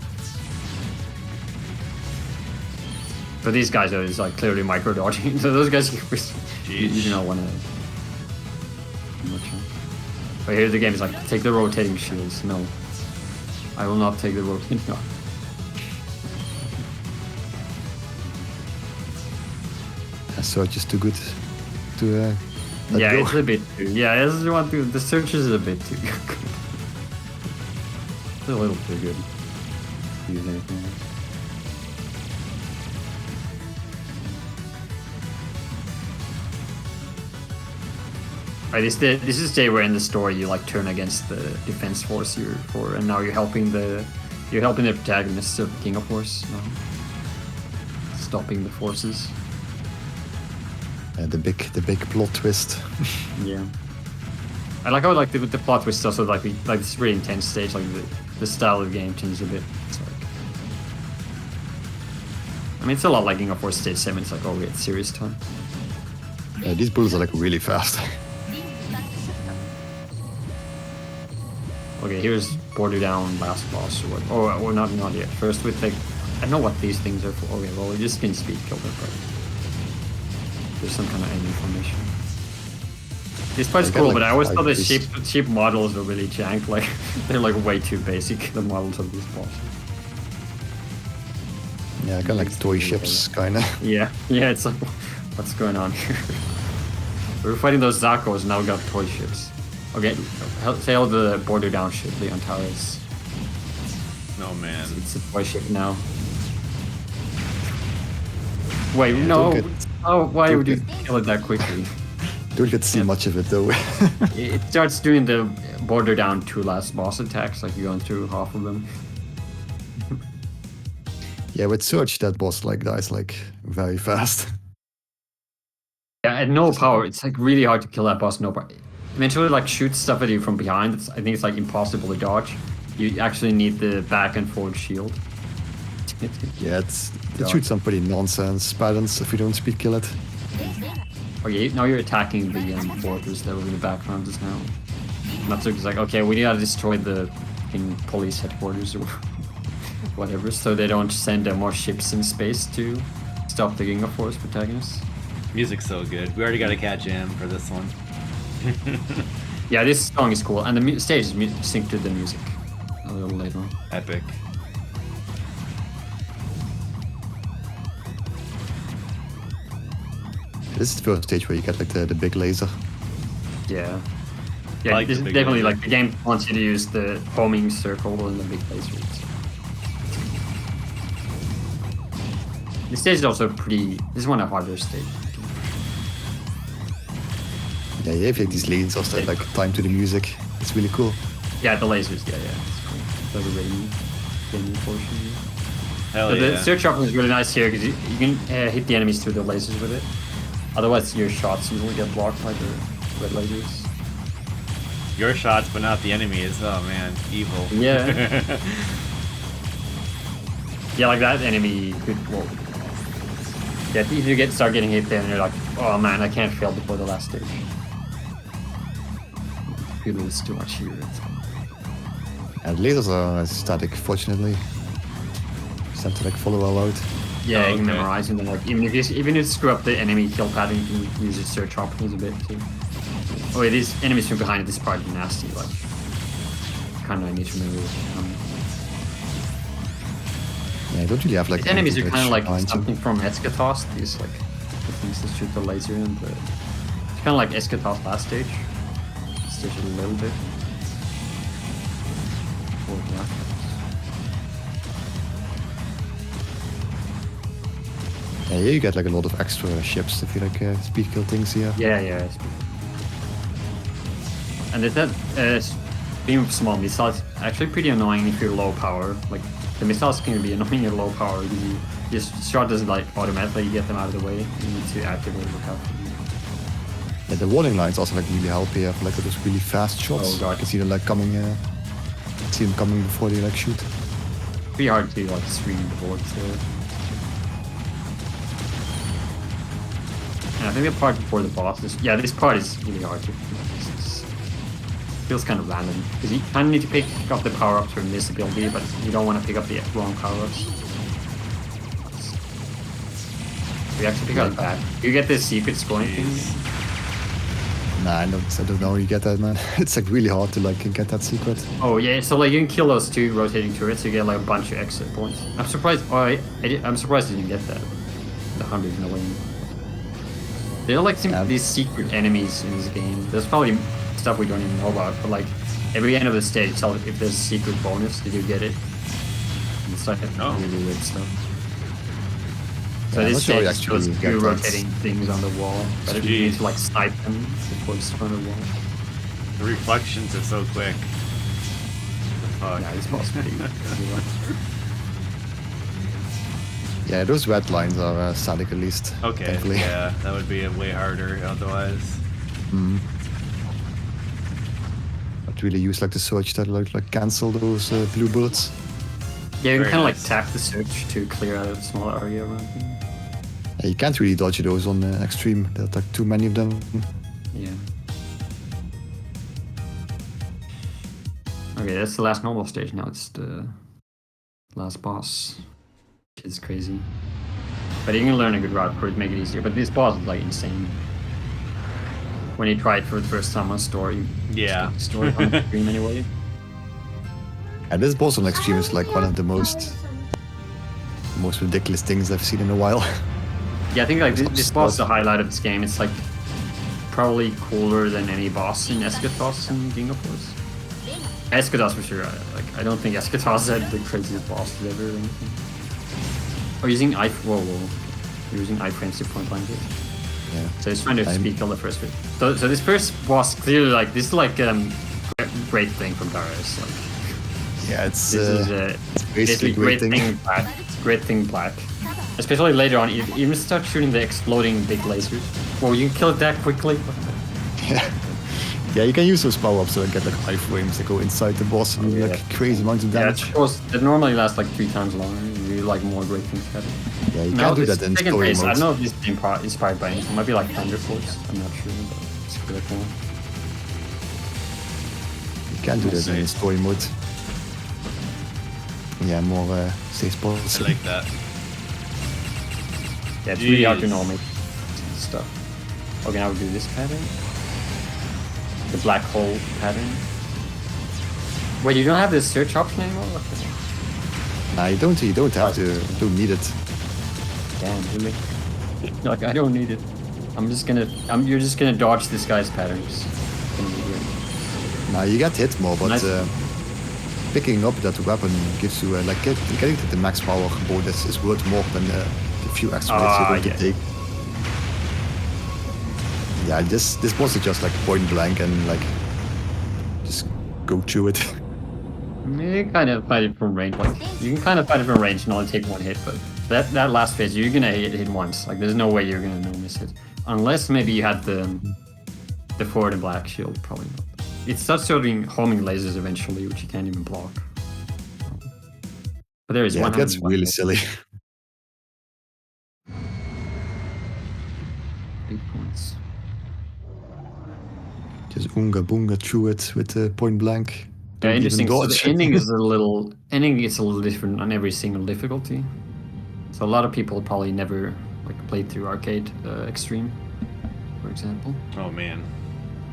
But these guys are just like clearly micro dodging. So those guys, you do not want to. But here the game is like take the rotating shields. No, I will not take the rotating. No.
Search is too good to let
Yeah,
go.
it's a bit too. Yeah, this is one too. The search is a bit too good. It's a little too good. To use anything else. Right, this is the day where in the story you like turn against the defense force you're for, and now you're helping the protagonists of Ginga Force, stopping the forces.
The big plot twist.
Yeah, I like how like the plot twist also like this really intense stage, like the style of the game changes a bit. It's like, I mean, it's a lot like Ginga Force Stage 7. It's like, oh, it's serious time.
These bullets are like really fast.
Okay, here's border down last boss or what? Or not yet. First we take. I don't know what these things are for. Okay, well we just can speed kill them, but there's some kind of enemy formation. This part's cool,
like
but I always thought the
these-
ship models were really janked. Like they're like way too basic. The models of these bosses.
Yeah, kind of like toy ships, kind of.
Yeah, it's like what's going on here? We were fighting those Zakkos, now we got toy ships. Okay, sail the border down ship, the Antares.
Oh man.
It's a toy ship now. Wait,
Yeah,
no.
don't get-
Oh, why
don't
would you
get-
kill it that quickly?
Don't get to see much of it though.
It starts doing the border down 2 last boss attacks, like you're going through half of them.
Yeah, with Search that boss like dies like very fast.
Yeah, at no power, it's like really hard to kill that boss. No power. Eventually, like shoots stuff at you from behind. I think it's like impossible to dodge. You actually need the back and forward shield.
Yeah, it shoots some pretty nonsense patterns if you don't speed kill it.
Okay, now you're attacking the fortress that were in the background just now. Natsuki's like, okay, we gotta destroy the police headquarters or whatever, so they don't send more ships in space to stop the Ginga Force protagonists.
Music's so good. We already got a cat jam for this one.
Yeah, this song is cool, and the stage is synced to the music a little later on.
Epic.
This is the first stage where you get like the big laser.
Yeah.
I
Yeah,
like
this
the
is
big
definitely
laser.
like the game wants you to use the homing circle and the big lasers. The stage is also pretty. This is one of the harder stages.
Yeah, you have like these lasers that like time to the music. It's really cool.
Yeah, the lasers. Yeah. It's cool. The rainy portion.
Hell
So
yeah.
the search option is really nice here because you can hit the enemies through the lasers with it. Otherwise, your shots usually get blocked by the red lasers.
Your shots, but not the enemies. Oh man, evil.
Yeah. Yeah, like that enemy could. Well, yeah, if you start getting hit there, and you're like, oh man, I can't fail before the last stage. You lose too much here.
And lasers are static, fortunately. Just have to like follow all out.
Yeah,
Oh,
you can
okay.
memorize them. Like even if you screw up the enemy kill pattern, you can use your search options a bit too. Oh, yeah, these enemies from behind this part are nasty. Like, kind of need to remember.
Yeah, I don't really have like.
These enemies are kind of like
behind you.
something from Eschatos. These like the things that shoot the laser in. But it's kind of like Eschatos last stage. Stage a little bit. Or yeah.
Yeah, you get like a lot of extra ships if you like speed kill things here.
Yeah. And that beam of small missiles actually pretty annoying if you're low power. Like the missiles can be annoying at low power. You just shot doesn't like automatically get them out of the way. You need to actively look out for them.
Yeah, the warning lights also like really help here for like those really fast shots.
Oh, God.
You can see them like coming. See them coming before they like shoot.
Pretty hard to like screen the bullets there. And I think the part before the boss is this part is really hard to. Feels kind of random because you kind of need to pick up the power ups for invisibility, but you don't want to pick up the wrong power ups. You actually pick up that. You get this secret scoring thing.
Nah, I don't know how you get that, man. It's like really hard to like get that secret.
Oh yeah, so like you can kill those 2 rotating turrets, you get like a bunch of exit points. I'm surprised. I'm surprised you didn't get that. The 100 million. There are like these secret enemies in this game. There's probably stuff we don't even know about, but like every end of the stage, tell if there's a secret bonus, did you get it? And it's like really weird stuff. So
Yeah, I'm
this
not sure you
stage shows
actually
2
get that.
rotating things on the wall, but you need to like snipe them before it's on the wall.
The reflections are so quick. Fuck.
Yeah, this boss pretty good.
Yeah, those red lines are static at least.
Okay,
Thankfully.
yeah, that would be way harder otherwise.
But really use like the search that like cancel those blue bullets.
Yeah, you can
Very
kind of like
nice.
tap the search to clear out a small area around you.
Yeah, you can't really dodge those on extreme. There's like too many of them.
Yeah. Okay, that's the last normal stage. Now it's the last boss. Which is crazy. But you can learn a good route for it to make it easier. But this boss is like insane. When you try it for the first time on story,
Yeah.
story on the stream anyway.
And this boss on extreme is like one of the most ridiculous things I've seen in a while.
Yeah, I think like this boss is the highlight of this game. It's like probably cooler than any boss in Eschatos and Ginga Force. Eschatos for sure. I don't think Eschatos had the craziest bosses ever or anything. Oh, using whoa. You're using iframes to point blank it.
Yeah.
So he's trying to speed kill the first bit. So this first boss clearly like this is like great thing from Darius. Like
Yeah, it's
this is
basically
great
great thing.
black. Great thing black. Especially later on, you even start shooting the exploding big lasers. Whoa, you can kill it that quickly.
Yeah, you can use those power-ups to get like iframes that go inside the boss and do
Yeah.
like crazy amounts of
Yeah,
damage.
of course, it normally lasts like 3 times longer. You like more great things happen.
Yeah, you can't do that in
second
story
phase, I
mode.
don't know if this is inspired by anything. It might be like Thunder Force. I'm not sure, but it's pretty cool.
You can't do that in story mode. Yeah, more safe
I
spots.
like that.
Yeah, it's really hard to
Jeez.
normally stuff. Okay, now we do this pattern. The black hole pattern. Wait, you don't have this search option anymore? What the heck?
Nah, you don't have to. You don't need it.
Damn, really? Like, I don't need it. You're just gonna dodge this guy's patterns. It's gonna be great.
Nah, you get hit more, but
Nice.
picking up that weapon gives you like getting to the max power bonus is worth more than the few extra hits you're going to take. Yeah, this boss is just like point blank and like just go through it.
You kind of fight it from range. Like you can kind of fight it from range and only take one hit, but that last phase you're gonna hit once. Like there's no way you're gonna no miss it, unless maybe you had the forward and black shield. Probably not. It starts shooting homing lasers eventually, which you can't even block. But there is one.
That's really silly.
8 points.
Just unga boonga through it with point blank.
Yeah, interesting. So the ending is a little different on every single difficulty. So a lot of people probably never like played through Arcade Extreme, for example.
Oh man.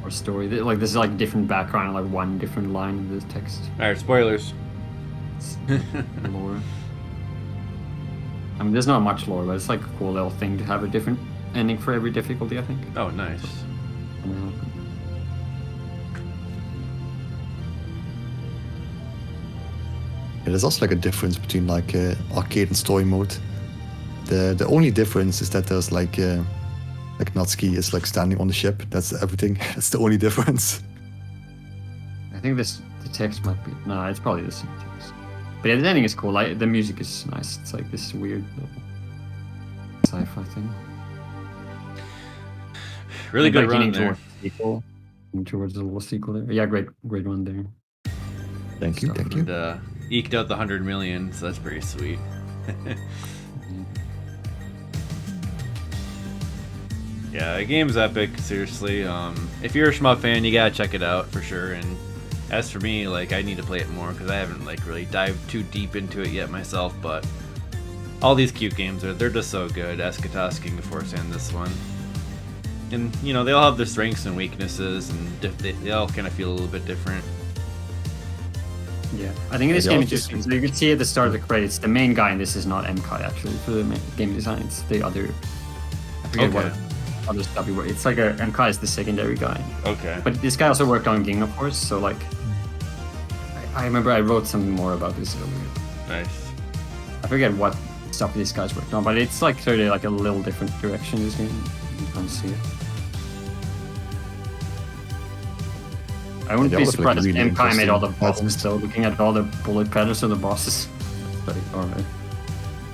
Or story. Like there's like different background, like one different line in the text.
Alright, spoilers.
Lore. I mean, there's not much lore, but it's like a cool little thing to have a different ending for every difficulty, I think.
Oh, nice.
There's also like a difference between like arcade and story mode. The only difference is that there's like Natsuki is like standing on the ship. That's everything. That's the only difference.
I think the text might be it's probably the same text. But yeah, the ending is cool. Like the music is nice. It's like this weird little sci-fi thing.
Really good run there.
Towards the little sequel there. Yeah, great run there.
Thank you.
And, eked out the 100 million, so that's pretty sweet. Yeah, the game's epic, seriously. If you're a shmup fan, you gotta check it out for sure. And as for me, like I need to play it more because I haven't like really dived too deep into it yet myself. But all these cute games they're just so good. Eschatos, Ginga Force, and this one. And you know they all have their strengths and weaknesses, and they all kind of feel a little bit different.
Yeah, I think this game is interesting. So you can see at the start of the credits, the main guy in this is not MKai actually for the game design. It's the other. I forget what other stuff he worked. It's like MKai is the secondary guy.
Okay.
But this guy also worked on Ginga Force, so like, I remember I wrote something more about this earlier.
Nice.
I forget what stuff these guys worked on, but it's like sort of like a little different direction this game. You can see it. I wouldn't be surprised if MKai made all the bosses, so looking at all the bullet patterns of the bosses. But alright.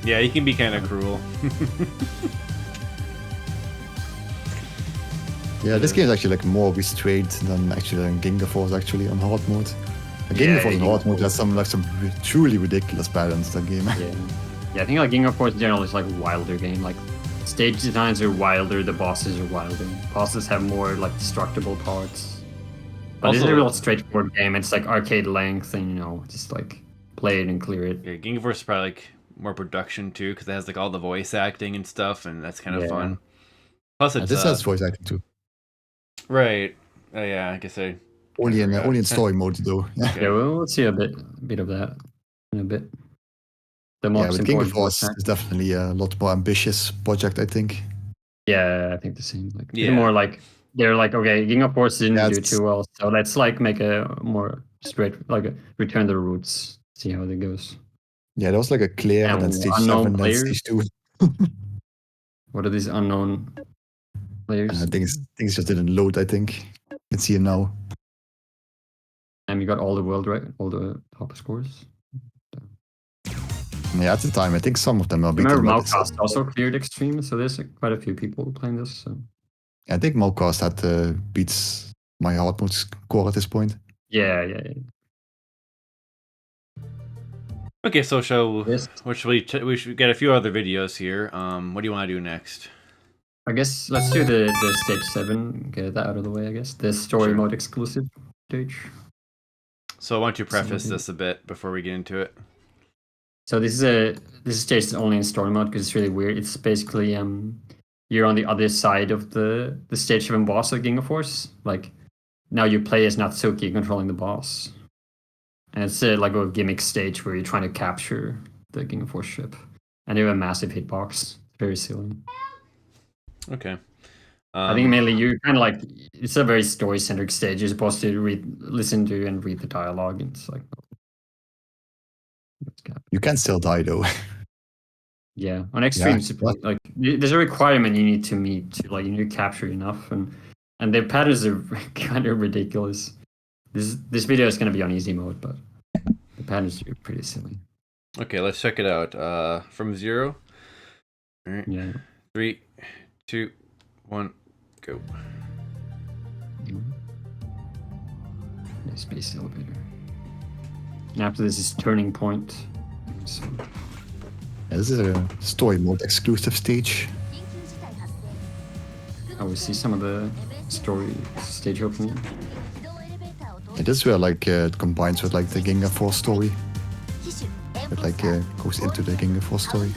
Yeah, he can be kind of cruel.
Yeah, this game is actually like more restrained than actually Ginga Force actually on hard mode. Ginga Force on hard mode has some truly ridiculous patterns. That game.
Yeah, I think like Ginga Force in general is like a wilder game. Like stage designs are wilder, the bosses are wilder. Bosses have more like destructible parts. But it's a real straightforward game. It's like arcade length, and just like play it and clear it.
Yeah, Ginga Force is probably like more production too, because it has like all the voice acting and stuff, and that's kind of fun. Plus,
this has voice acting too.
Right. Yeah, I guess
only in story mode though.
Okay. Yeah, we'll see a bit of that in a bit.
But Ginga Force is definitely a lot more ambitious project, I think.
Yeah, I think the same. Like more like they're like, okay, Ginga Force didn't do too well, so let's like make a more straight, like return to the roots, see how it goes.
Yeah, there was like a clear and then stage 7, then stage 2.
What are these unknown players?
Things just didn't load, I think. You can see it now.
And you got all the world all the top scores.
Yeah, at the time, I think some of them are beating.
Remember, Malcast also cleared Extreme, so there's quite a few people playing this. So.
I think Malcast had beats my hard mode score at this point.
Yeah.
Okay, so we should get a few other videos here. What do you want to do next?
I guess let's do the stage 7. Get that out of the way. I guess the story mode exclusive stage.
So why don't you preface this a bit before we get into it?
So this is stage only in story mode because it's really weird. It's basically you're on the other side of the stage 7 boss of Ginga Force. Like now you play as Natsuki controlling the boss, and it's like a gimmick stage where you're trying to capture the Ginga Force ship, and you have a massive hitbox. It's very silly.
Okay.
I think mainly you kind of like it's a very story centric stage. You're supposed to listen to and read the dialogue, and it's like.
You can still die though.
Yeah, on Extreme, like there's a requirement you need to meet to like you need to capture enough, and their patterns are kind of ridiculous. This video is gonna be on easy mode, but the patterns are pretty silly.
Okay, let's check it out. From 0. All right.
Yeah.
3, 2, 1, go.
Space elevator. And after this is turning point. So
Yeah, this is a story mode exclusive stage.
I will see some of the story stage opening.
Yeah, this is where like it combines with like the Ginga Force story. It like goes into the Ginga Force story.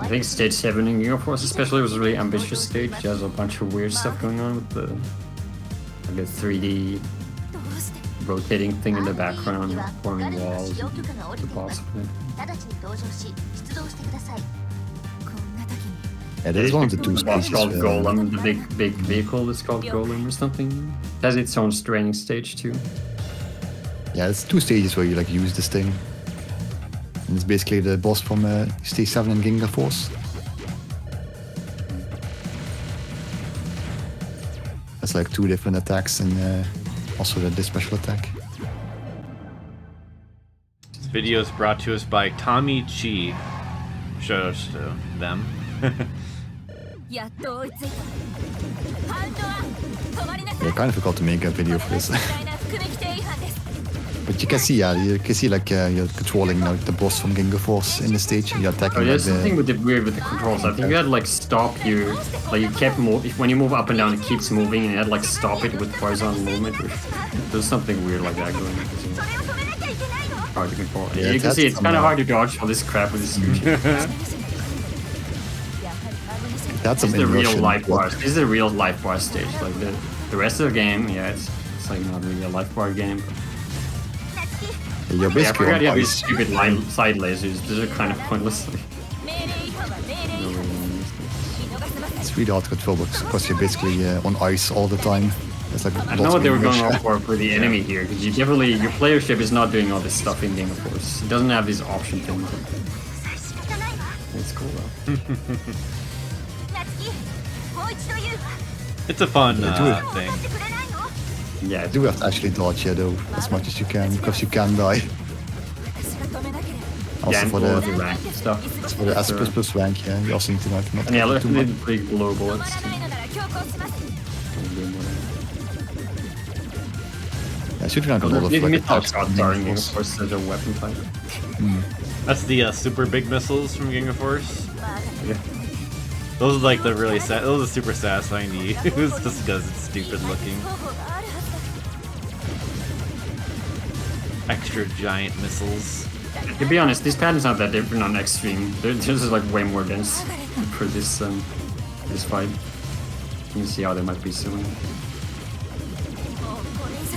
I think stage 7 in Ginga Force especially was a really ambitious stage. It has a bunch of weird stuff going on with the like a 3D rotating thing in the background, forming walls, and the boss of it.
Yeah, this is one of the two
It's
stages.
called Golem, the big vehicle is called Golem or something. It has its own training stage too.
Yeah, it's 2 stages where you like use this thing. And it's basically the boss from stage 7 in Ginga Force. It's like 2 different attacks and also the special attack.
This video is brought to us by Tomme Chee. Shout out to them.
Yeah, I kind of forgot to make a video for this. But you can see, yeah, like you're controlling like the boss from Ginga Force in the stage, and you're attacking.
Oh, there's
like,
something with the weird with the controls. I think you had like stop you, like you kept when you move up and down, it keeps moving, and you had like stop it with horizontal movement. There's something weird like that going on. Hard to control.
Yeah,
you can see it's kind of hard to dodge all this crap with this huge.
That's
This
some
is the real
inversion.
life bar. This is a real life bar stage. Like the rest of the game, yeah, it's like not really a life bar game.
You're
Yeah, I
basically
forgot
on
you have these
ice.
stupid side lasers. These are kind of pointless.
It's really hard to control because you're basically on ice all the time. It's like
I don't know what they were going for the enemy here, because your playership is not doing all this stuff in Ginga Force. It doesn't have these option things. It's cool though.
It's a fun thing.
Yeah,
You do have to actually dodge here though, as much as you can, because you can die. Also
yeah, and
for
all
the
the rank stuff.
for the S++ rank, yeah, you also need to like not
And yeah,
do
let's
too much.
big blow bullets.
Yeah, shooting rank a lot of
These
like
missile
attacks.
shots are in Ginga Force as a weapon type.
That's the super big missiles from Ginga Force.
Yeah.
Those are like the really those are super satisfying to use just because it's stupid looking. Extra giant missiles.
To be honest, these patterns aren't that different on Extreme. They're just like way more dense for this this fight. You can see how they might be similar.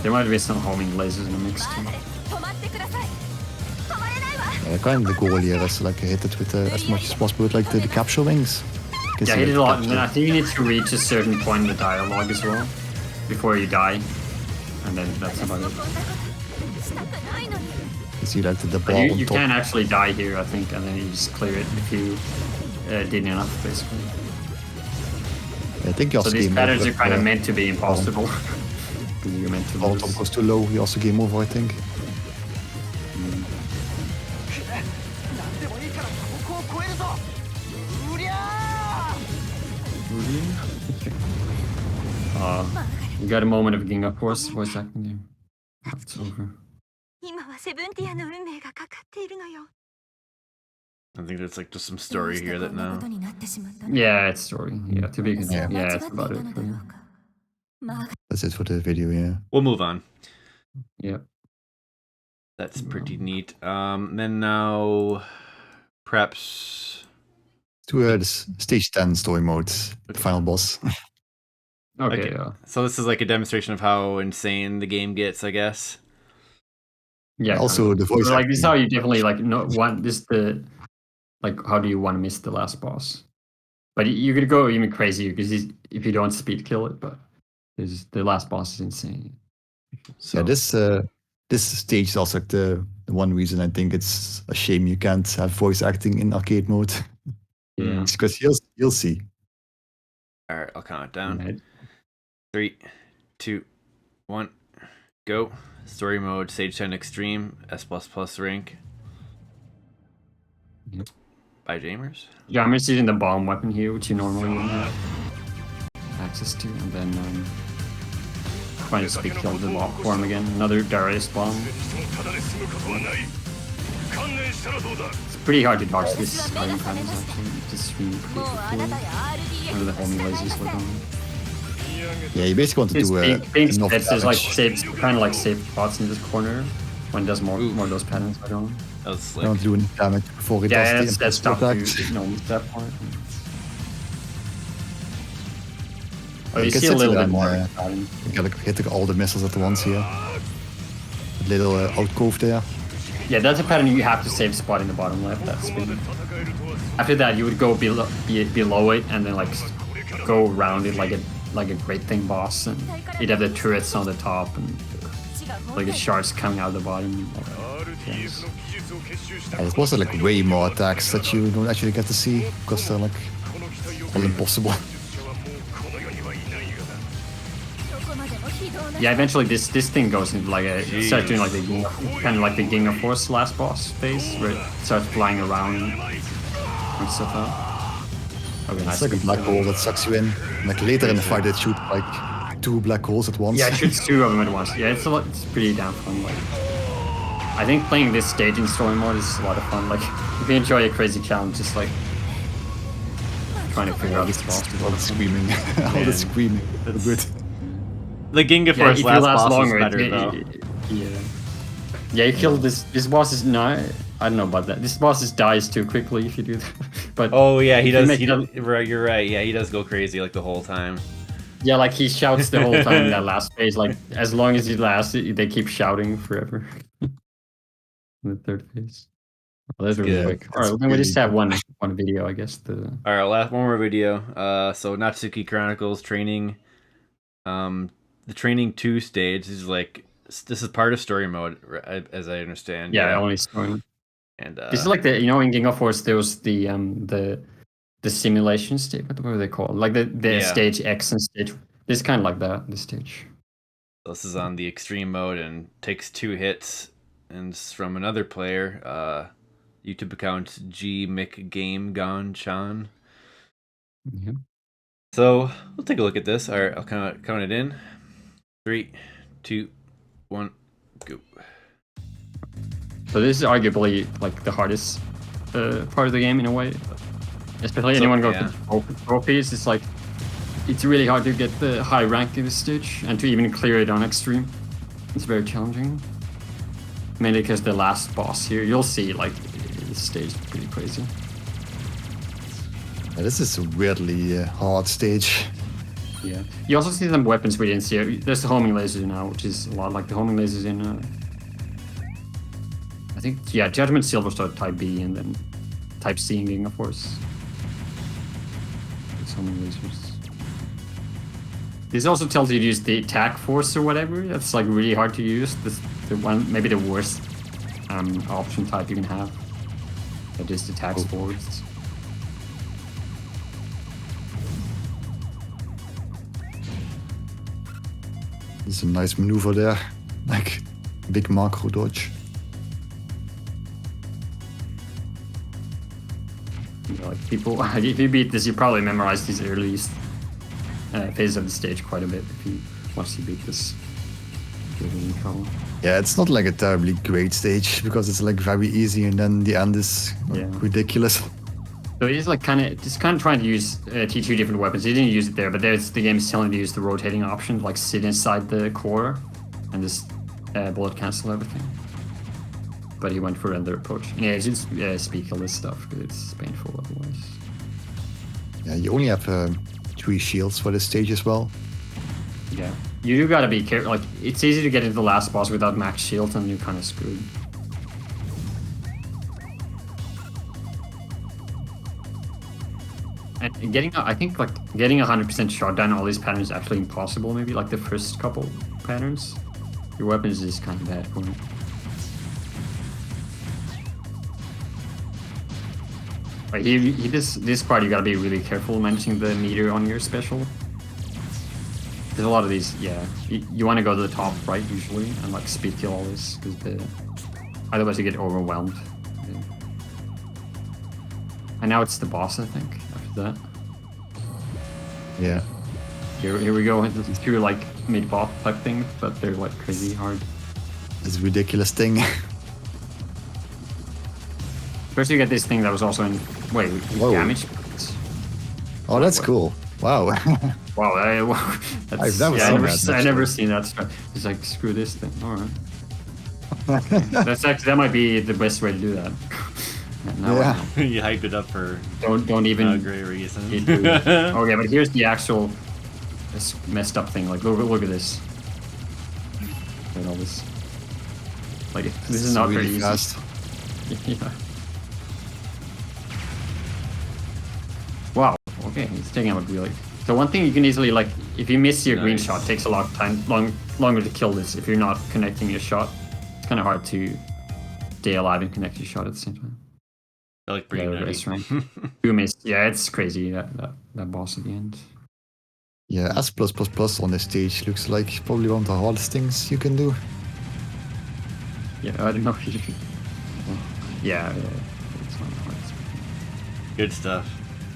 There might be some homing lasers in the mix too.
Yeah, kind of the goal here is to like hit it with as much as possible with like the capture wings.
Yeah, hit it a lot, and then I think you need to reach a certain point in the dialogue as well before you die, and then that's about it.
You see like the
But
ball on
you
top.
can actually die here, I think, and then you just clear it if you did enough, basically.
I think you also
So these
game
patterns
over
are kind of
if,
meant to be impossible. Because you're meant to
ball
lose.
top goes too low, you also game over, I think.
You got a moment of Ginga Force voice acting there. It's over.
今はセブンティアの運命がかかっているのよ。
I think there's like just some story here that now.
Yeah, it's story. Yeah, to be
Yeah.
yeah, it's about it.
That's it for the video, yeah.
We'll move on.
Yeah.
That's pretty neat. Then now, perhaps.
To this stage 10 story mode, the final boss.
Okay.
Okay.
Yeah.
So this is like a demonstration of how insane the game gets, I guess.
Yeah.
Also, the voice
So, like this is how
acting.
you definitely like want this the like how do you want to miss the last boss? But you could go even crazier because if you don't speed kill it, but the last boss is insane.
So
Yeah, this this stage is also like the one reason I think it's a shame you can't have voice acting in arcade mode.
Yeah.
It's because you'll see.
All right, I'll count it down.
Right.
3, 2, 1, go. Story mode, Stage 10 Extreme, S++ rank.
Yep.
By Jaimers.
Jaimers using the bomb weapon here, which you normally wouldn't have access to, and then trying to speak kill the lock form again. Another Darius bomb. It's pretty hard to dodge this iron patterns actually. Just really cool. Under the homing lasers were going.
Yeah, you basically want to do
being
enough
steps is like
damage.
kind of like safe spots in this corner when it does more of those patterns are going.
That was
You
slick.
don't do enough damage before it
Yeah,
does
that's
the
tough to
attacks.
miss that point. Oh,
You
you
can
see a
sit
little
there
bit
and,
more.
You gotta hit all the missiles at once here. Little alcove there.
Yeah, that's a pattern you have to save spot in the bottom left. That's been... After that, you would go below it and then like go around it like a great thing boss, and you'd have the turrets on the top and like the shards coming out of the bottom. Yes.
There's also like way more attacks that you don't actually get to see because they're like all impossible.
Yeah, eventually this thing goes into like starts doing like the kind of like the Ginga Force last boss phase where it starts flying around and stuff out. Okay, nice.
It's like a black hole that sucks you in. Like later in the fight, it shoots like 2 black holes at once.
Yeah, it shoots 2 of them at once. Yeah, it's pretty damn fun. Like, I think playing this stage in story mode is a lot of fun. Like, if you enjoy a crazy challenge, just like trying to figure out this boss.
All the screaming, all the screaming. That's good.
The Ginga Force
if
last
you last
boss
longer,
was better though.
Yeah, you kill this boss is not. I don't know about that. This boss just dies too quickly if you do that. But
Oh yeah, he does.
make
Right, you're right. Yeah, he does go crazy like the whole time.
yeah, like he shouts the whole time in that last phase. Like as long as he lasts, they keep shouting forever. In the third phase. Well, that's really
good.
quick. All right, then we just have one video, I guess.
All right, last one more video. So Natsuki Chronicles training. The training 2 stage is like this is part of story mode, as I understand.
Yeah, only story.
And
This is like the in Ginga Force there was the simulation stage. What were they called? Like the stage X and stage. This is kind of like that. This stage.
This is on the extreme mode and takes 2 hits, and it's from another player. YouTube account gmcgamegonchan.
Yeah.
So we'll take a look at this. All right, I'll count it in. 3, 2, 1, go.
So this is arguably like the hardest part of the game in a way. Especially anyone going for trophies, it's like it's really hard to get the high rank in this stage and to even clear it on extreme. It's very challenging. Mainly because the last boss here, you'll see like this stage is pretty crazy.
Yeah, this is a weirdly hard stage.
Yeah. You also see some weapons we didn't see. There's the homing lasers now, which is a lot like the homing lasers in I think, yeah, Judgment Silver Star Type B and then Type C in Ginga Force. So many lasers. This also tells you to use the attack force or whatever. That's like really hard to use. Maybe the worst option type you can have. That just attacks forwards.
There's a nice maneuver there. Like big macro dodge.
Like people, if you beat this, you probably memorize these early phases of the stage quite a bit. Once you beat this, you're in trouble.
Yeah, it's not like a terribly great stage because it's like very easy, and then the end is ridiculous.
So he's like kind of trying to use T2 different weapons. He didn't use it there, but the game is telling you to use the rotating option, like sit inside the core and just bullet cancel everything. But he went for another approach. And yeah, just speak all this stuff because it's painful otherwise.
Yeah, you only have 3 shields for this stage as well.
Yeah, you do gotta be careful. Like it's easy to get into the last boss without max shield, and you're kind of screwed. And I think getting 100% shot down all these patterns is actually impossible. Maybe like the first couple patterns. Your weapons is kind of bad for it. Right, this part you gotta be really careful managing the meter on your special. There's a lot of these, yeah. You want to go to the top right usually and like speed kill all this because otherwise you get overwhelmed. Yeah. And now it's the boss, I think. After that,
Yeah.
here we go through like mid-boss type thing, but they're like crazy hard.
This ridiculous thing.
First you get this thing that was also in
Whoa.
damage.
Oh, that's cool. Wow.
Wow,
I've never seen that.
I never seen that stuff. It's like screw this thing. All right. That might be the best way to do that.
Yeah.
You hyped it up for
don't even
a great reason.
Okay, but here's the actual this messed up thing. Like look at this. Look at all this. Like this is not
really
very
fast.
easy. Yeah. Wow. Okay, it's taking out really. So one thing you can easily like, if you miss your green shot, it takes a lot of time, longer to kill this. If you're not connecting your shot, it's kind of hard to stay alive and connect your shot at the same time.
I like pretty
race rank. You missed. Yeah, it's crazy that boss at the end.
Yeah, S++ on this stage looks like probably one of the hardest things you can do.
Yeah, I don't know if you. Yeah, it's not hard.
Good stuff.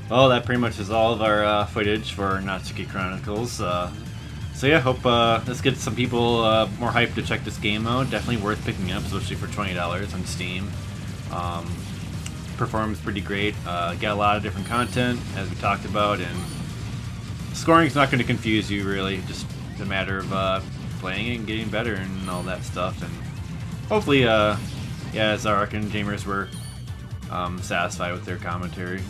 Well, that pretty much is all of our footage for Natsuki Chronicles. So yeah, hope this gets some people more hyped to check this game out. Definitely worth picking up, especially for $20 on Steam. Performs pretty great. Got a lot of different content, as we talked about, and scoring's not going to confuse you, really. Just a matter of playing it and getting better and all that stuff. And hopefully, yeah, Zaarock and Jaimers were satisfied with their commentary.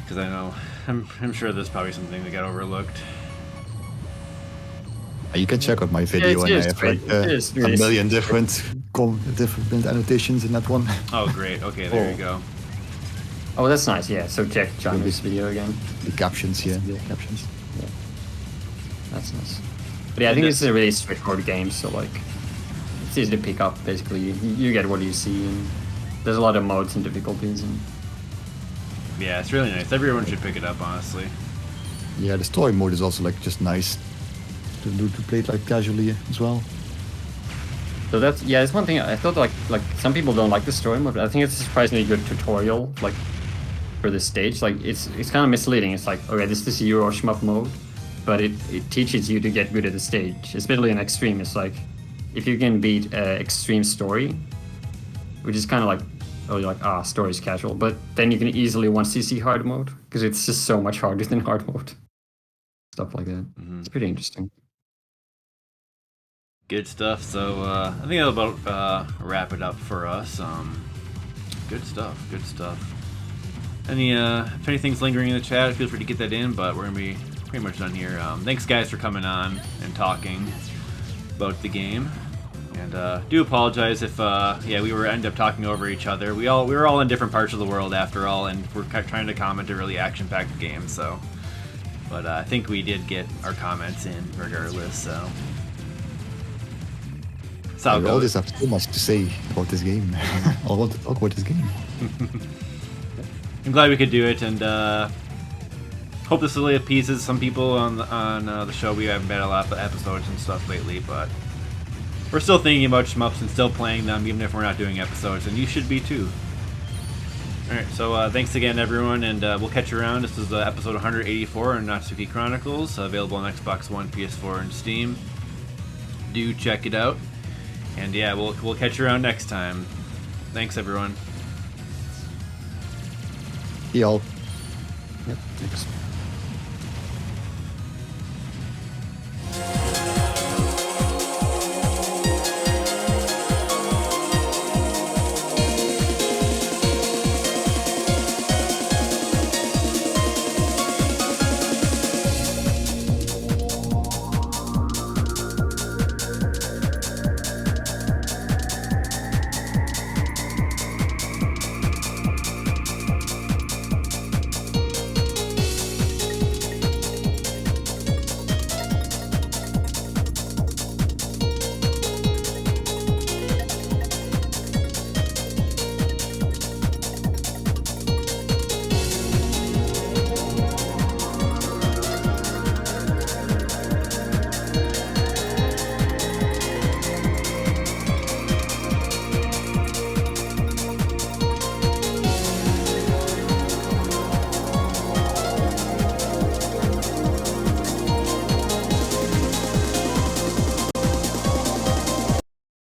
Because I know, I'm sure there's probably something that got overlooked.
You can check out my video, and I have like a million different annotations in that one.
Oh, great. Okay, there you go.
Oh, that's nice. Yeah. So check Jaimers' video again.
The captions, yeah. The captions.
Yeah. That's nice. But yeah, I think this is a really straightforward game. So like, it's easy to pick up. Basically, you get what you see, and there's a lot of modes and difficulties. And
yeah, it's really nice. Everyone should pick it up, honestly.
Yeah, the story mode is also like just nice to play it like casually as well.
So that's it's one thing I thought like some people don't like the story mode, but I think it's a surprisingly good tutorial like for this stage. Like it's kind of misleading. It's like, okay, this is Euro shmup mode, but it teaches you to get good at the stage, especially in extreme. It's like if you can beat extreme story, which is kind of like, oh, you're like, story's casual, but then you can easily 1cc hard mode because it's just so much harder than hard mode. Stuff like that. Mm-hmm. It's pretty interesting.
Good stuff. So I think that'll about wrap it up for us. Good stuff. Good stuff. If anything's lingering in the chat, feel free to get that in. But we're gonna be pretty much done here. Thanks, guys, for coming on and talking about the game. And do apologize if we end up talking over each other. We were all in different parts of the world after all, and we're trying to comment a really action-packed game. So, but I think we did get our comments in regardless. So.
I always have so much to say about this game. I want to talk about this game.
I'm glad we could do it, and hope this really appeases some people on the show. We haven't had a lot of episodes and stuff lately, but we're still thinking about shmups and still playing them, even if we're not doing episodes, and you should be too. Alright, so thanks again, everyone, and we'll catch you around. This is episode 184 in Natsuki Chronicles, available on Xbox One, PS4, and Steam. Do check it out. And yeah, we'll catch you around next time. Thanks, everyone.
Y'all.
Yep, thanks.